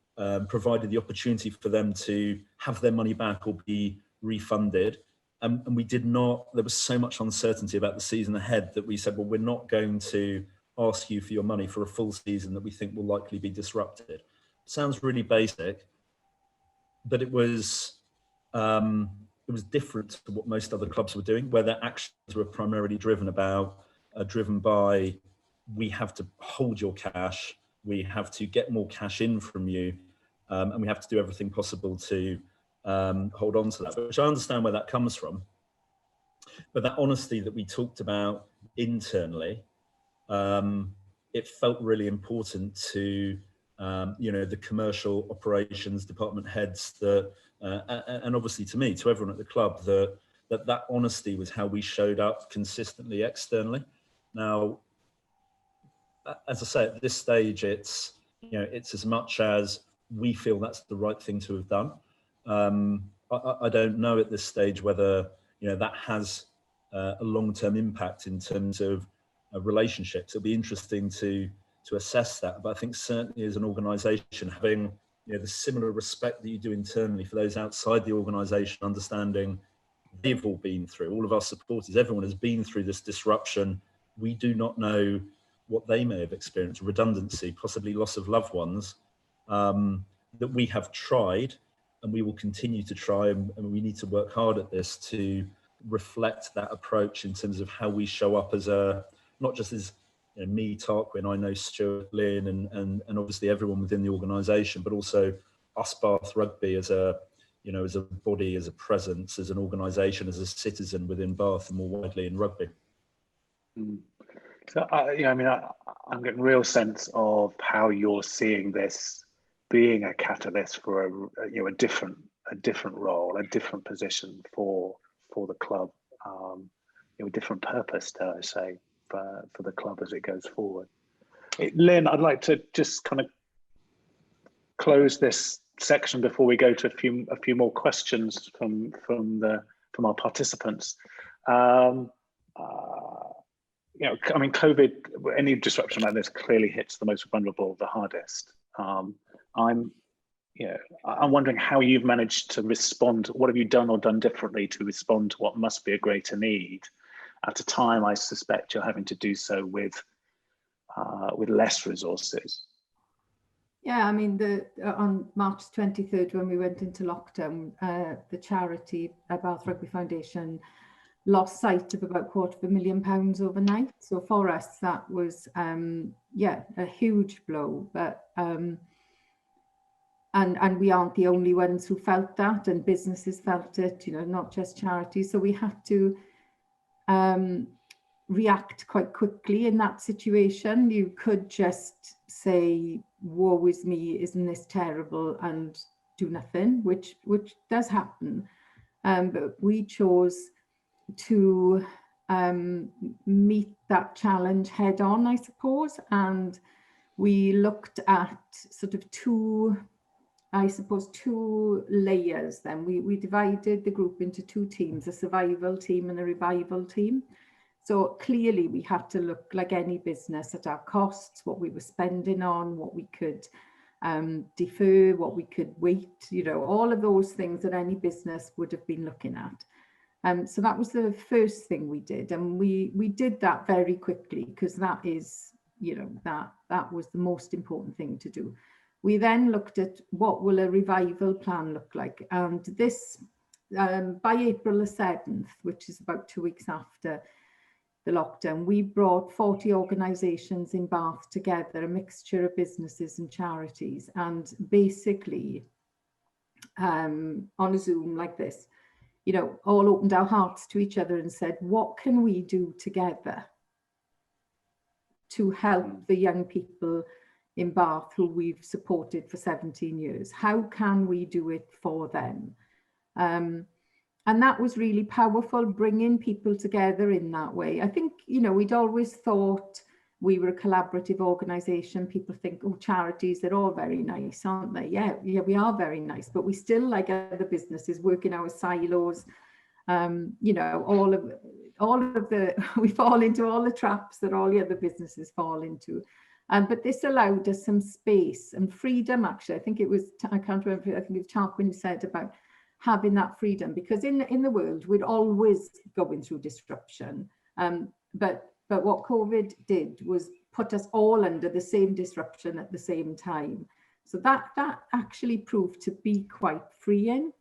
[SPEAKER 3] provided the opportunity for them to have their money back or be refunded. And we did not, there was so much uncertainty about the season ahead that we said, well, we're not going to ask you for your money for a full season that we think will likely be disrupted. Sounds really basic, but it was different to what most other clubs were doing, where their actions were primarily driven by, we have to hold your cash, we have to get more cash in from you, and we have to do everything possible to hold on to that, which I understand where that comes from. But that honesty that we talked about internally, it felt really important to the commercial operations department heads and obviously to me, to everyone at the club, that honesty was how we showed up consistently externally. Now, as I say, at this stage, it's as much as we feel that's the right thing to have done. I don't know at this stage whether that has a long-term impact in terms of relationships. It'll be interesting to assess that, but I think certainly as an organisation, having the similar respect that you do internally for those outside the organisation, understanding they've all been through, all of our supporters, everyone has been through this disruption. We do not know what they may have experienced, redundancy, possibly loss of loved ones, that we have tried and we will continue to try, and we need to work hard at this to reflect that approach in terms of how we show up as not just as me, Tarquin, I know Stuart, Lynne, and obviously everyone within the organisation, but also us, Bath Rugby, as a body, as a presence, as an organisation, as a citizen within Bath, and more widely in rugby.
[SPEAKER 1] So, I'm getting a real sense of how you're seeing this being a catalyst for a different role, a different position for the club, a different purpose, dare I say, for the club as it goes forward. Lynne, I'd like to just kind of close this section before we go to a few more questions from our participants. COVID, any disruption like this clearly hits the most vulnerable the hardest. I'm wondering how you've managed to respond. What have you done or done differently to respond to what must be a greater need at a time I suspect you're having to do so with less resources?
[SPEAKER 2] Yeah, I mean, on March 23rd, when we went into lockdown, the charity Bath Rugby Foundation lost sight of about £250,000 overnight. So for us, that was, yeah, a huge blow. But and we aren't the only ones who felt that, and businesses felt it, you know, not just charities. So we had to react quite quickly in that situation. You could just say, woe is me, isn't this terrible, and do nothing, which does happen. But we chose to meet that challenge head on, I suppose. And we looked at sort of two layers then. We divided the group into two teams, a survival team and a revival team. So clearly we had to look, like any business, at our costs, what we were spending on, what we could defer, what we could wait, you know, all of those things that any business would have been looking at. So that was the first thing we did, and we did that very quickly, because that is, you know, that was the most important thing to do. We then looked at what will a revival plan look like, and this by April the 7th, which is about 2 weeks after the lockdown, we brought 40 organisations in Bath together, a mixture of businesses and charities, and basically on a Zoom like this, you know, all opened our hearts to each other and said, what can we do together to help the young people in Bath who we've supported for 17 years? How can we do it for them? And that was really powerful, bringing people together in that way. I think, you know, we'd always thought we were a collaborative organisation. People think, oh, charities, they're all very nice, aren't they? Yeah, we are very nice, but we still, like other businesses, work in our silos. You know, all of the, we fall into all the traps that all the other businesses fall into. But this allowed us some space and freedom, actually. I think it was, I can't remember, I think it was Tarquin who said about having that freedom, because in the world, we're always going through disruption. But what COVID did was put us all under the same disruption at the same time. So that actually proved to be quite freeing.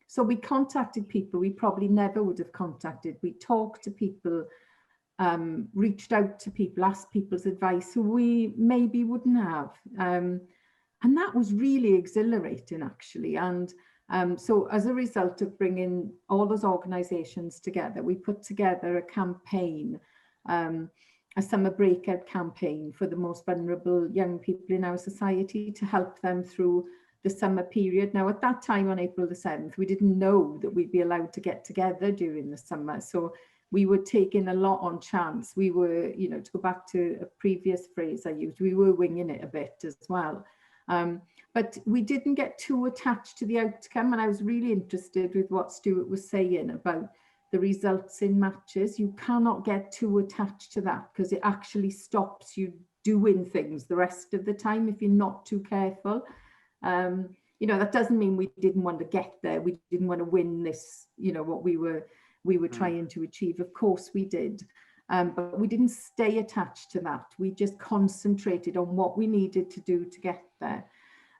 [SPEAKER 2] So we contacted people we probably never would have contacted. We talked to people, reached out to people, asked people's advice who we maybe wouldn't have. And that was really exhilarating, actually. And so as a result of bringing all those organisations together, we put together a campaign, a summer breakout campaign for the most vulnerable young people in our society, to help them through the summer period. Now, at that time on April the 7th, we didn't know that we'd be allowed to get together during the summer. So we were taking a lot on chance. We were, you know, to go back to a previous phrase I used, we were winging it a bit as well. But we didn't get too attached to the outcome. And I was really interested with what Stuart was saying about the results in matches. You cannot get too attached to that, because it actually stops you doing things the rest of the time if you're not too careful. You know, that doesn't mean we didn't want to get there. We didn't want to win this, you know, what we were trying to achieve. Of course we did. But we didn't stay attached to that. We just concentrated on what we needed to do to get there.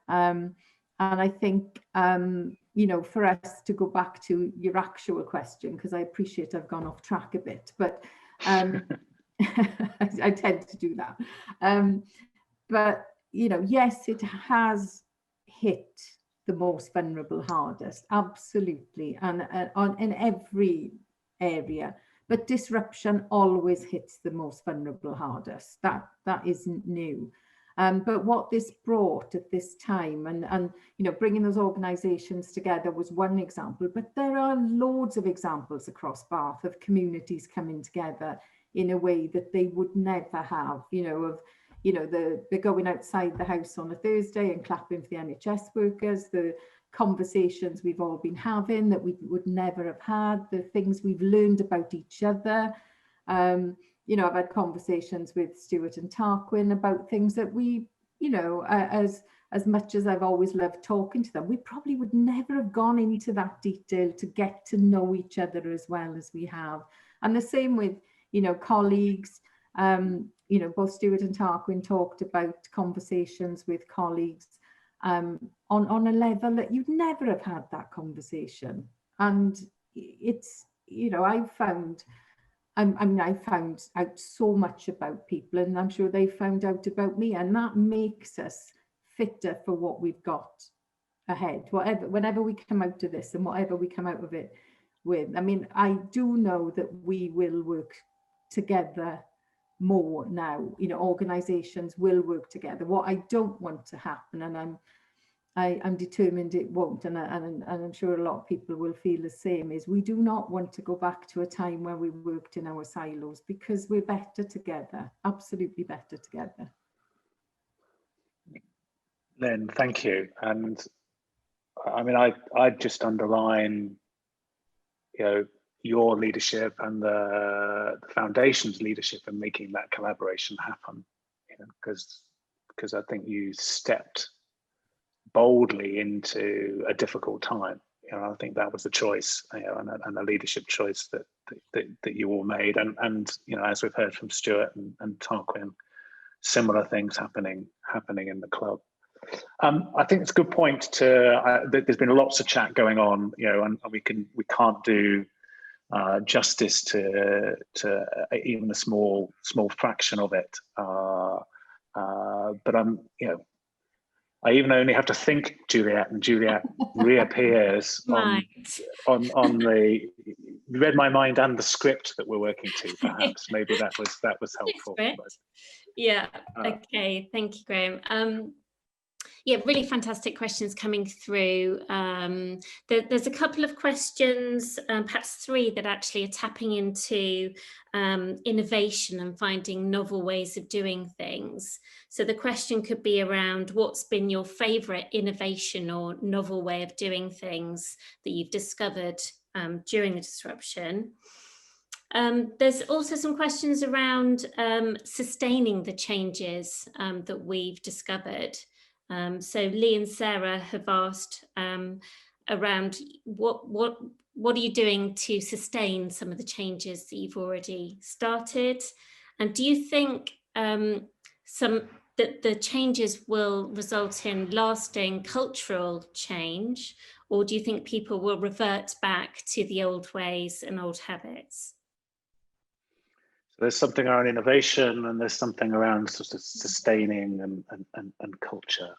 [SPEAKER 2] And I think, you know, for us to go back to your actual question, because I appreciate I've gone off track a bit, but I tend to do that. But, you know, yes, it has hit the most vulnerable hardest, absolutely, and in every area. But disruption always hits the most vulnerable hardest. That isn't new. But what this brought at this time, and you know, bringing those organisations together was one example. But there are loads of examples across Bath of communities coming together in a way that they would never have. You know, of they're going outside the house on a Thursday and clapping for the NHS workers. The conversations we've all been having that we would never have had, the things we've learned about each other. You know, I've had conversations with Stuart and Tarquin about things that we, you know, as much as I've always loved talking to them, we probably would never have gone into that detail to get to know each other as well as we have. And the same with, you know, colleagues. You know, both Stuart and Tarquin talked about conversations with colleagues on a level that you'd never have had that conversation. And it's, you know, I found out so much about people, and I'm sure they found out about me, and that makes us fitter for what we've got ahead, whenever we come out of this and whatever we come out of it with. I mean, I do know that we will work together more now. You know, organisations will work together. What I don't want to happen, and I'm determined it won't, and I'm sure a lot of people will feel the same, is we do not want to go back to a time where we worked in our silos, because we're better together, absolutely better together.
[SPEAKER 1] Lynne, thank you. And I mean, I'd just underline, you know, your leadership and the foundation's leadership in making that collaboration happen, you know, because I think you stepped boldly into a difficult time. You know, I think that was a choice, you know, and a leadership choice that you all made. And you know, as we've heard from Stuart and Tarquin, similar things happening in the club. I think it's a good point to. There's been lots of chat going on, you know, and we can't do justice to even a small fraction of it. But you know, I even only have to think Juliet, and Juliet reappears
[SPEAKER 5] Right.
[SPEAKER 1] on the. You read my mind and the script that we're working to. Perhaps maybe that was helpful. But,
[SPEAKER 5] yeah. Okay. Thank you, Graham. Yeah, really fantastic questions coming through. There's a couple of questions, perhaps three, that actually are tapping into innovation and finding novel ways of doing things. So the question could be around what's been your favourite innovation or novel way of doing things that you've discovered during the disruption. There's also some questions around sustaining the changes that we've discovered. So Lee and Sarah have asked around what are you doing to sustain some of the changes that you've already started, and do you think that the changes will result in lasting cultural change, or do you think people will revert back to the old ways and old habits?
[SPEAKER 1] There's something around innovation, and there's something around sort of sustaining and culture.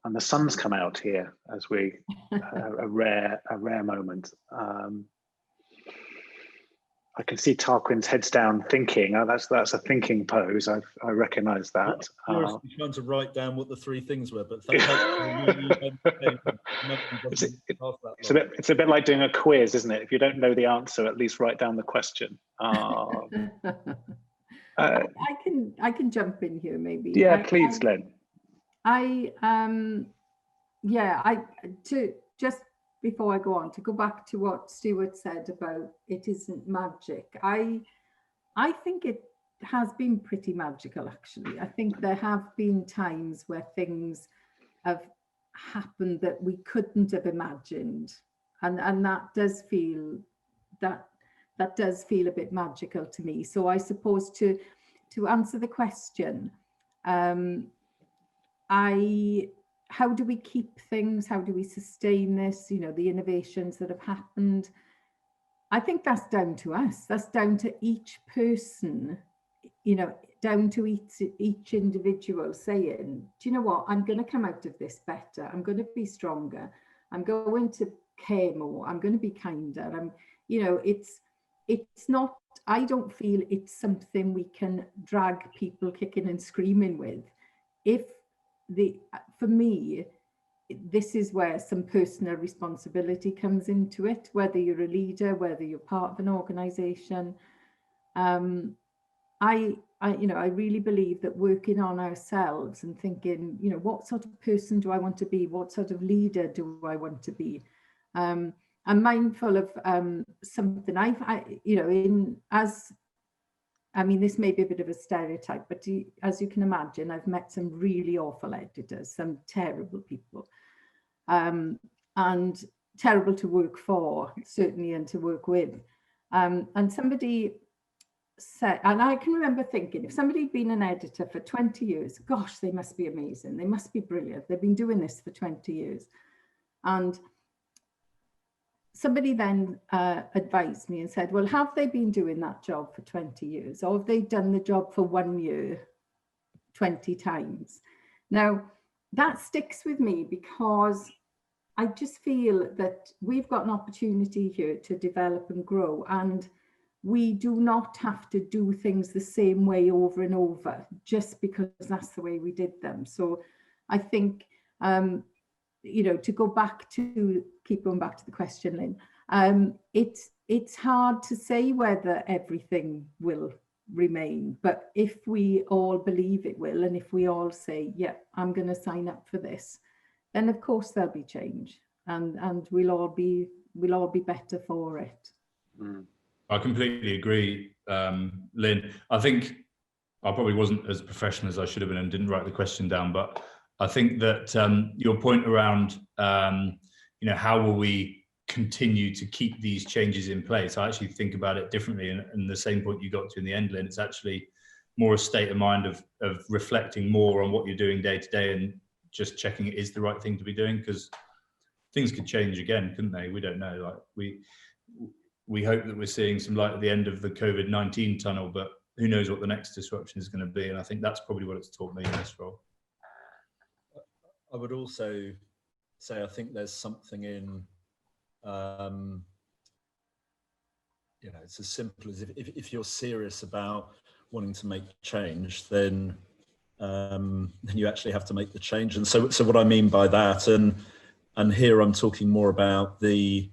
[SPEAKER 1] And the sun's come out here as we a rare moment. I can see Tarquin's heads down thinking. That's a thinking pose. I recognise that.
[SPEAKER 3] You're trying to write down what the three things were, but
[SPEAKER 1] it's a bit like doing a quiz, isn't it? If you don't know the answer, at least write down the question.
[SPEAKER 2] I can jump in here, maybe.
[SPEAKER 1] Yeah, please, Lynne.
[SPEAKER 2] Just before I go on, to go back to what Stuart said about it isn't magic. I think it has been pretty magical, actually. I think there have been times where things have happened that we couldn't have imagined, and that does feel a bit magical to me. So I suppose to answer the question, how do we keep things? How do we sustain this? You know, the innovations that have happened. I think that's down to us. That's down to each person, you know, down to each individual saying, do you know what? I'm going to come out of this better. I'm going to be stronger. I'm going to care more. I'm going to be kinder. You know, it's not, I don't feel it's something we can drag people kicking and screaming with. For me, this is where some personal responsibility comes into it, whether you're a leader, whether you're part of an organization. I really believe that working on ourselves and thinking, you know, what sort of person do I want to be? What sort of leader do I want to be? I'm mindful of something this may be a bit of a stereotype, but as you can imagine, I've met some really awful editors, some terrible people, and terrible to work for, certainly, and to work with. And somebody said, and I can remember thinking, if somebody had been an editor for 20 years, gosh, they must be amazing. They must be brilliant. They've been doing this for 20 years. And somebody then advised me and said, well, have they been doing that job for 20 years? Or have they done the job for 1 year 20 times? Now, that sticks with me because I just feel that we've got an opportunity here to develop and grow, and we do not have to do things the same way over and over just because that's the way we did them. So I think, you know, to go back to, keep going back to the question, Lynne, it's hard to say whether everything will remain, but if we all believe it will, and if we all say, yeah, I'm going to sign up for this, then of course there'll be change, and we'll all be better for it.
[SPEAKER 4] I completely agree, Lynne. I think I probably wasn't as professional as I should have been and didn't write the question down, but I think that your point around, you know, how will we continue to keep these changes in place? I actually think about it differently, and the same point you got to in the end, Lynne. It's actually more a state of mind of reflecting more on what you're doing day to day and just checking it is the right thing to be doing, because things could change again, couldn't they? We don't know. Like we hope that we're seeing some light at the end of the COVID-19 tunnel, but who knows what the next disruption is going to be? And I think that's probably what it's taught me in this role.
[SPEAKER 3] I would also say I think there's something in, you know, it's as simple as if you're serious about wanting to make change, then you actually have to make the change. And so what I mean by that, and here I'm talking more about the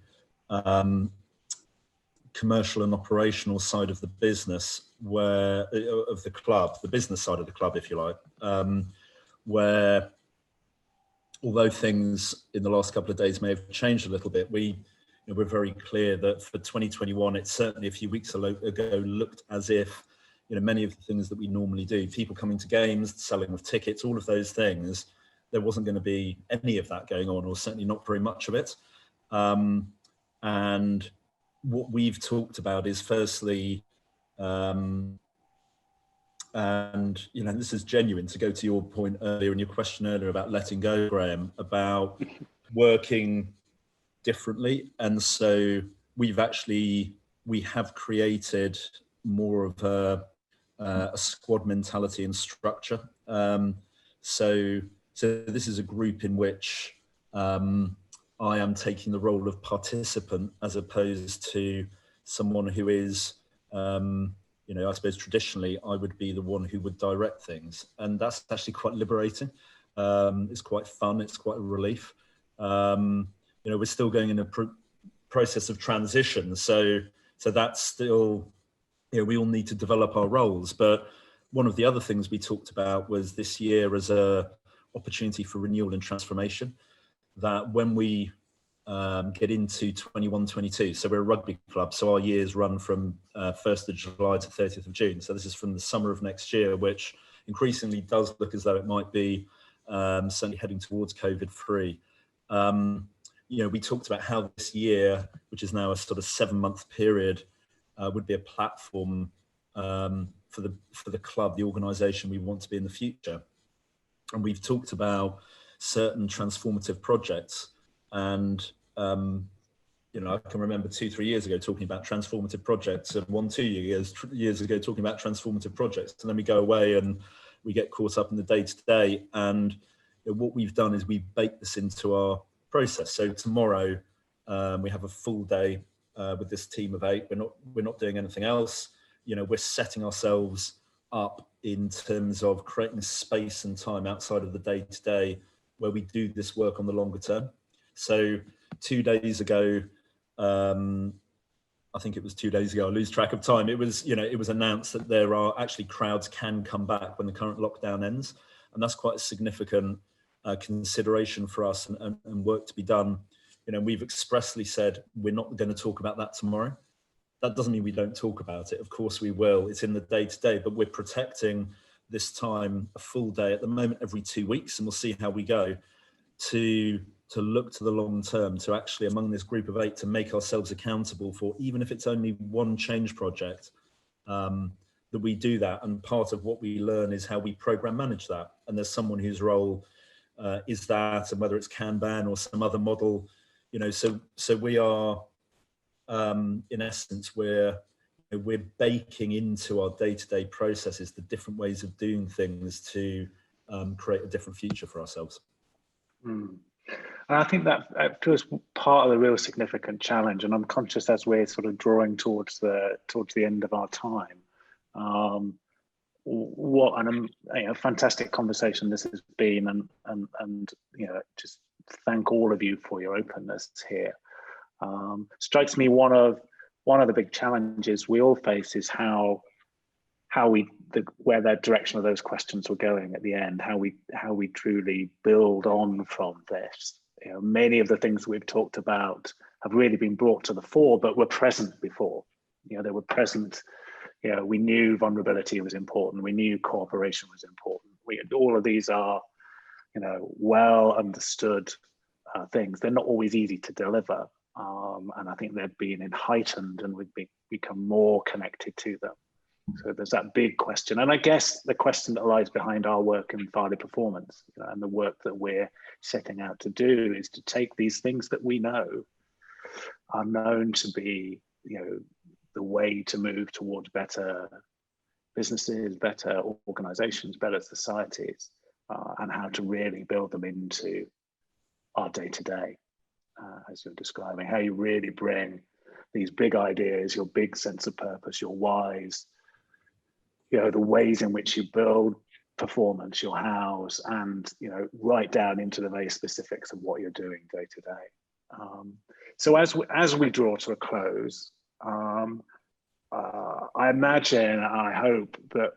[SPEAKER 3] commercial and operational side of the business, where of the club, the business side of the club, if you like, where although things in the last couple of days may have changed a little bit, we're very clear that for 2021, it certainly a few weeks ago looked as if, you know, many of the things that we normally do, people coming to games, selling of tickets, all of those things, there wasn't going to be any of that going on, or certainly not very much of it. And what we've talked about is firstly, and, you know, this is genuine, to go to your point earlier in your question earlier about letting go, Graham, about working differently. And so we have created more of a squad mentality and structure. So this is a group in which I am taking the role of participant as opposed to someone who is, you know, I suppose traditionally I would be the one who would direct things, and that's actually quite liberating. It's quite fun. It's quite a relief. You know, we're still going in a process of transition, so that's still, you know, we all need to develop our roles. But one of the other things we talked about was this year as a opportunity for renewal and transformation, that when we get into 21-22, so we're a rugby club, so our years run from 1st of July to 30th of June. So this is from the summer of next year, which increasingly does look as though it might be certainly heading towards COVID-free. You know, we talked about how this year, which is now a sort of 7-month period, would be a platform for the club, the organisation we want to be in the future. And we've talked about certain transformative projects. And, you know, I can remember 2-3 years ago talking about transformative projects, and 1-2 years ago talking about transformative projects. And then we go away and we get caught up in the day-to-day. And you know, what we've done is we've baked this into our process. So tomorrow we have a full day with this team of 8. We're not doing anything else. You know, we're setting ourselves up in terms of creating space and time outside of the day-to-day where we do this work on the longer term. So 2 days ago, I think it was 2 days ago, I lose track of time. It was, you know, it was announced that there are actually crowds can come back when the current lockdown ends. And that's quite a significant consideration for us and work to be done. You know, we've expressly said we're not going to talk about that tomorrow. That doesn't mean we don't talk about it. Of course we will. It's in the day-to-day, but we're protecting this time a full day at the moment every 2 weeks, and we'll see how we go, to look to the long term, to actually among this group of 8 to make ourselves accountable for, even if it's only one change project, that we do that. And part of what we learn is how we program manage that. And there's someone whose role is that, and whether it's Kanban or some other model, you know, so we are, in essence, we're baking into our day-to-day processes the different ways of doing things to create a different future for ourselves.
[SPEAKER 1] And I think that feels part of the real significant challenge. And I'm conscious as we're sort of drawing towards the end of our time. What an fantastic conversation this has been, and you know, just thank all of you for your openness here. Strikes me one of the big challenges we all face is where the direction of those questions were going at the end, how we truly build on from this. You know, many of the things we've talked about have really been brought to the fore, but were present before. You know, they were present. You know, we knew vulnerability was important. We knew cooperation was important. All of these are, you know, well understood things. They're not always easy to deliver, and I think they've been heightened, and we've become more connected to them. So there's that big question, and I guess the question that lies behind our work in Farleigh Performance, you know, and the work that we're setting out to do is to take these things that we know are known to be, you know, the way to move towards better businesses, better organizations, better societies, and how to really build them into our day-to-day, as you're describing, how you really bring these big ideas, your big sense of purpose, your whys, you know, the ways in which you build performance, your hows, and, you know, right down into the very specifics of what you're doing day to day. So as we draw to a close, I imagine, I hope that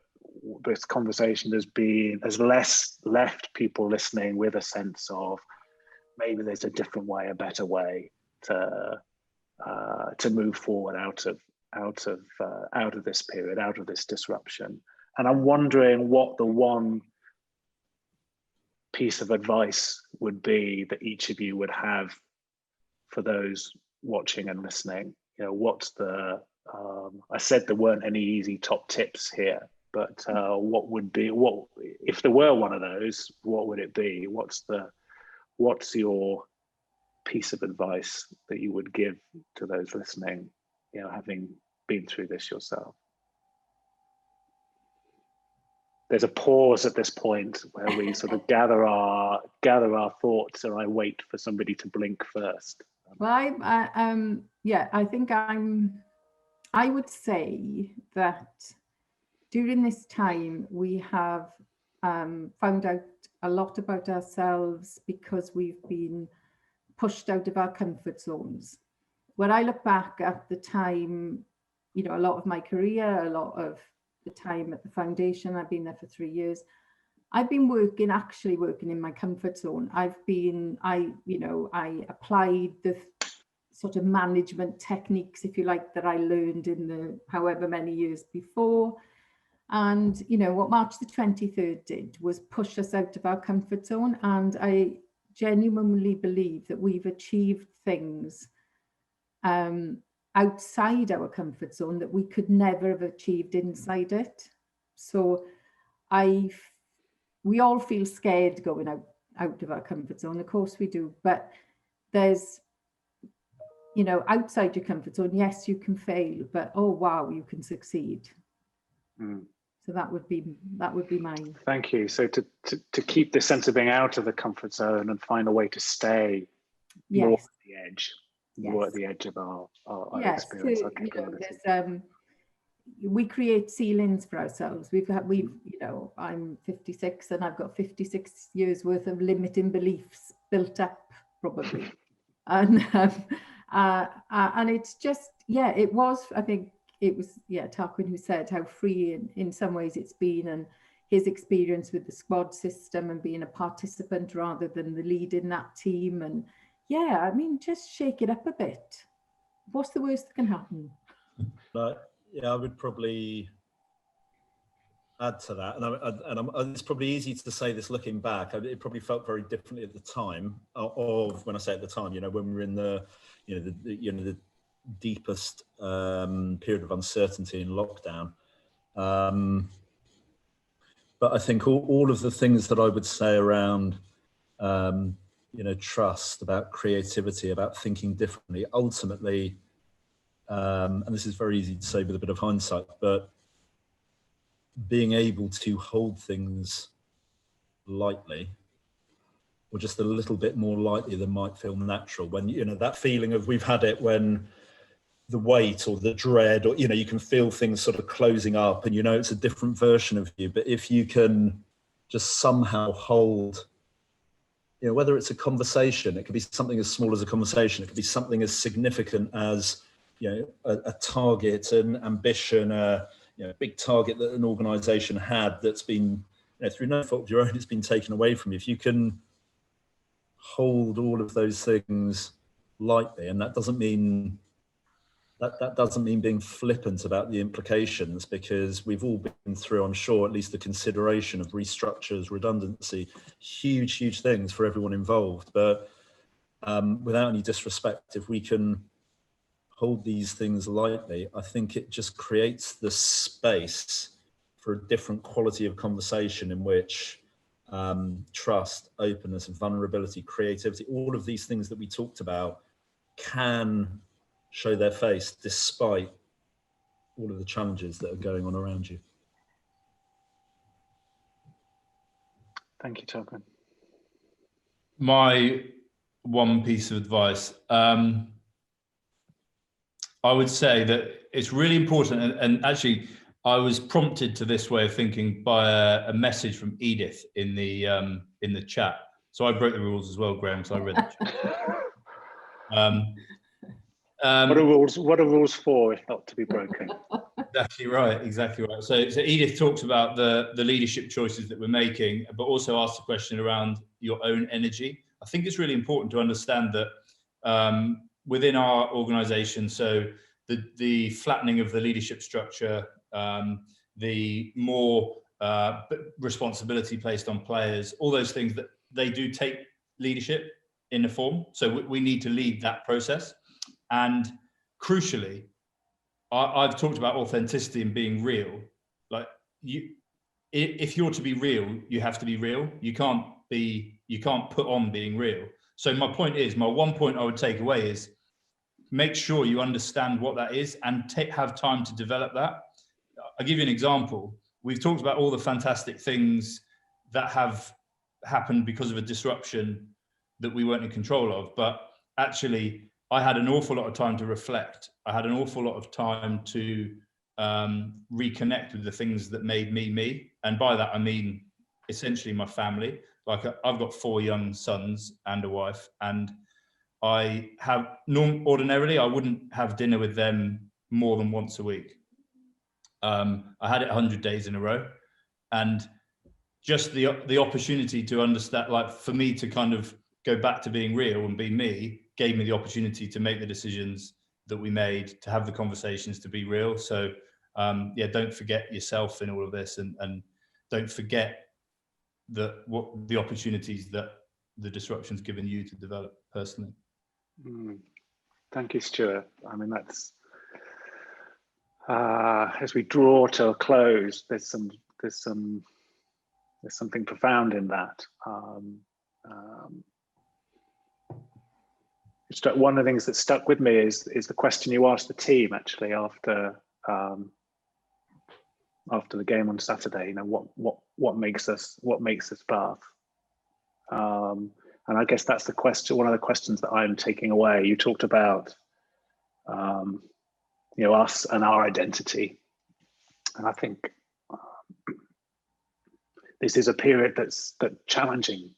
[SPEAKER 1] this conversation has left people listening with a sense of maybe there's a different way, a better way to move forward out of this period, out of this disruption. And I'm wondering what the one piece of advice would be that each of you would have for those watching and listening. You know, what's the I said there weren't any easy top tips here, but what if there were one of those, what would it be? What's your piece of advice that you would give to those listening, you know, having been through this yourself? There's a pause at this point where we sort of gather our thoughts, and I wait for somebody to blink first.
[SPEAKER 2] Well, I think I would say that during this time we have found out a lot about ourselves because we've been pushed out of our comfort zones. When I look back at the time, you know, a lot of my career, a lot of the time at the foundation, I've been there for 3 years. I've been actually working in my comfort zone. I applied the sort of management techniques, if you like, that I learned in the however many years before. And, you know, what March the 23rd did was push us out of our comfort zone. And I genuinely believe that we've achieved things outside our comfort zone that we could never have achieved inside it. So we all feel scared going out of our comfort zone. Of course we do, but there's, you know, outside your comfort zone, yes, you can fail, but oh wow, you can succeed. So that would be mine.
[SPEAKER 1] Thank you. So to keep the sense of being out of the comfort zone and find a way to stay more at the edge, more at the edge of our experience.
[SPEAKER 2] So, you know, we create ceilings for ourselves. We've you know, I'm 56 and I've got 56 years worth of limiting beliefs built up probably, and it's just, it was, I think it was, Tarquin who said how free in some ways it's been, and his experience with the squad system and being a participant rather than the lead in that team. And I mean, just shake it up a bit. What's the worst that can happen?
[SPEAKER 3] But I would probably add to that, and it's probably easy to say this looking back. It probably felt very differently at the time. Of when I say at the time, you know, when we were in the deepest period of uncertainty in lockdown. But I think all of the things that I would say around, trust, about creativity, about thinking differently, ultimately, and this is very easy to say with a bit of hindsight, but being able to hold things lightly, or just a little bit more lightly than might feel natural, when, that feeling of, we've had it when the weight or the dread, or, you can feel things sort of closing up and, it's a different version of you. But if you can just somehow hold, whether it's a conversation, it could be something as small as a conversation, it could be something as significant as, a target, an ambition, a big target that an organization had that's been, through no fault of your own, it's been taken away from you. If you can hold all of those things lightly, and that doesn't mean being flippant about the implications, because we've all been through, I'm sure, at least the consideration of restructures, redundancy, huge things for everyone involved. But without any disrespect, if we can hold these things lightly, I think it just creates the space for a different quality of conversation in which trust, openness, vulnerability, creativity, all of these things that we talked about can show their face despite all of the challenges that are going on around you.
[SPEAKER 1] Thank you, Tarquin.
[SPEAKER 4] My one piece of advice, I would say that it's really important, and actually I was prompted to this way of thinking by a message from Edith in the chat. So I broke the rules as well, Graham, so I read the chat.
[SPEAKER 1] What are rules for if not to be broken?
[SPEAKER 4] Exactly right. So Edith talks about the leadership choices that we're making, but also asks a question around your own energy. I think it's really important to understand that within our organisation, so the flattening of the leadership structure, the more responsibility placed on players, all those things, that they do take leadership in a form. So we need to lead that process. And crucially, I've talked about authenticity and being real. Like, if you're to be real, you have to be real. You can't put on being real. So my one point I would take away is, make sure you understand what that is and have time to develop that. I'll give you an example. We've talked about all the fantastic things that have happened because of a disruption that we weren't in control of, but actually I had an awful lot of time to reflect. I had an awful lot of time to reconnect with the things that made me me. And by that, I mean, essentially my family. Like, I've got 4 young sons and a wife, and ordinarily I wouldn't have dinner with them more than once a week. I had it 100 days in a row, and just the opportunity to understand, like, for me to kind of go back to being real and be me, gave me the opportunity to make the decisions that we made, to have the conversations, to be real. So don't forget yourself in all of this, and don't forget what the opportunities that the disruption's given you to develop personally.
[SPEAKER 1] Thank you, Stuart. I mean, that's as we draw to a close, there's something profound in that. One of the things that stuck with me is the question you asked the team, actually, after the game on Saturday. What makes us Bath? And I guess that's the question. One of the questions that I'm taking away. You talked about us and our identity, and I think this is a period that's challenging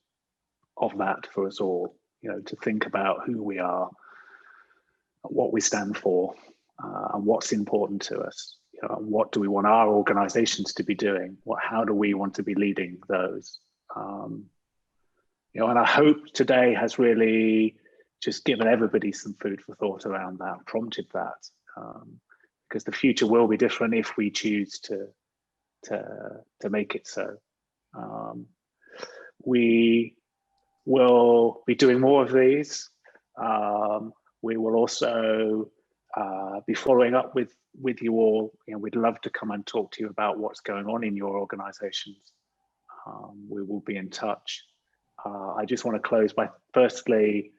[SPEAKER 1] of that for us all. To think about who we are, what we stand for, and what's important to us. And what do we want our organisations to be doing? How do we want to be leading those? And I hope today has really just given everybody some food for thought around that, prompted that, because the future will be different if we choose to make it so. We will be doing more of these. We will also be following up with you all. We'd love to come and talk to you about what's going on in your organisations. We will be in touch. I just want to close by firstly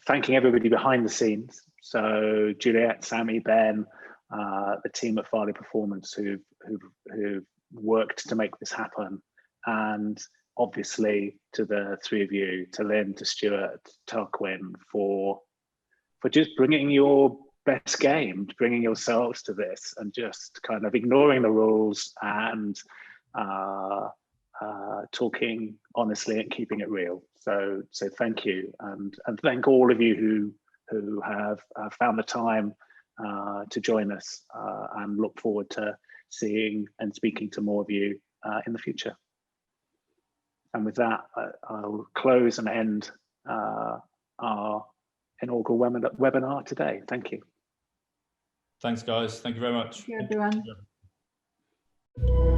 [SPEAKER 1] thanking everybody behind the scenes. So Juliet, Sammy, Ben, the team at Farleigh Performance who've worked to make this happen, and obviously to the three of you, to Lynne, to Stuart, Tarquin, for just bringing your best game, bringing yourselves to this, and just kind of ignoring the rules and talking honestly and keeping it real. So thank you, and thank all of you who have found the time to join us, and look forward to seeing and speaking to more of you in the future. And with that, I'll close and end our inaugural webinar today. Thank you.
[SPEAKER 4] Thanks, guys. Thank you very much.
[SPEAKER 2] Thank you, everyone.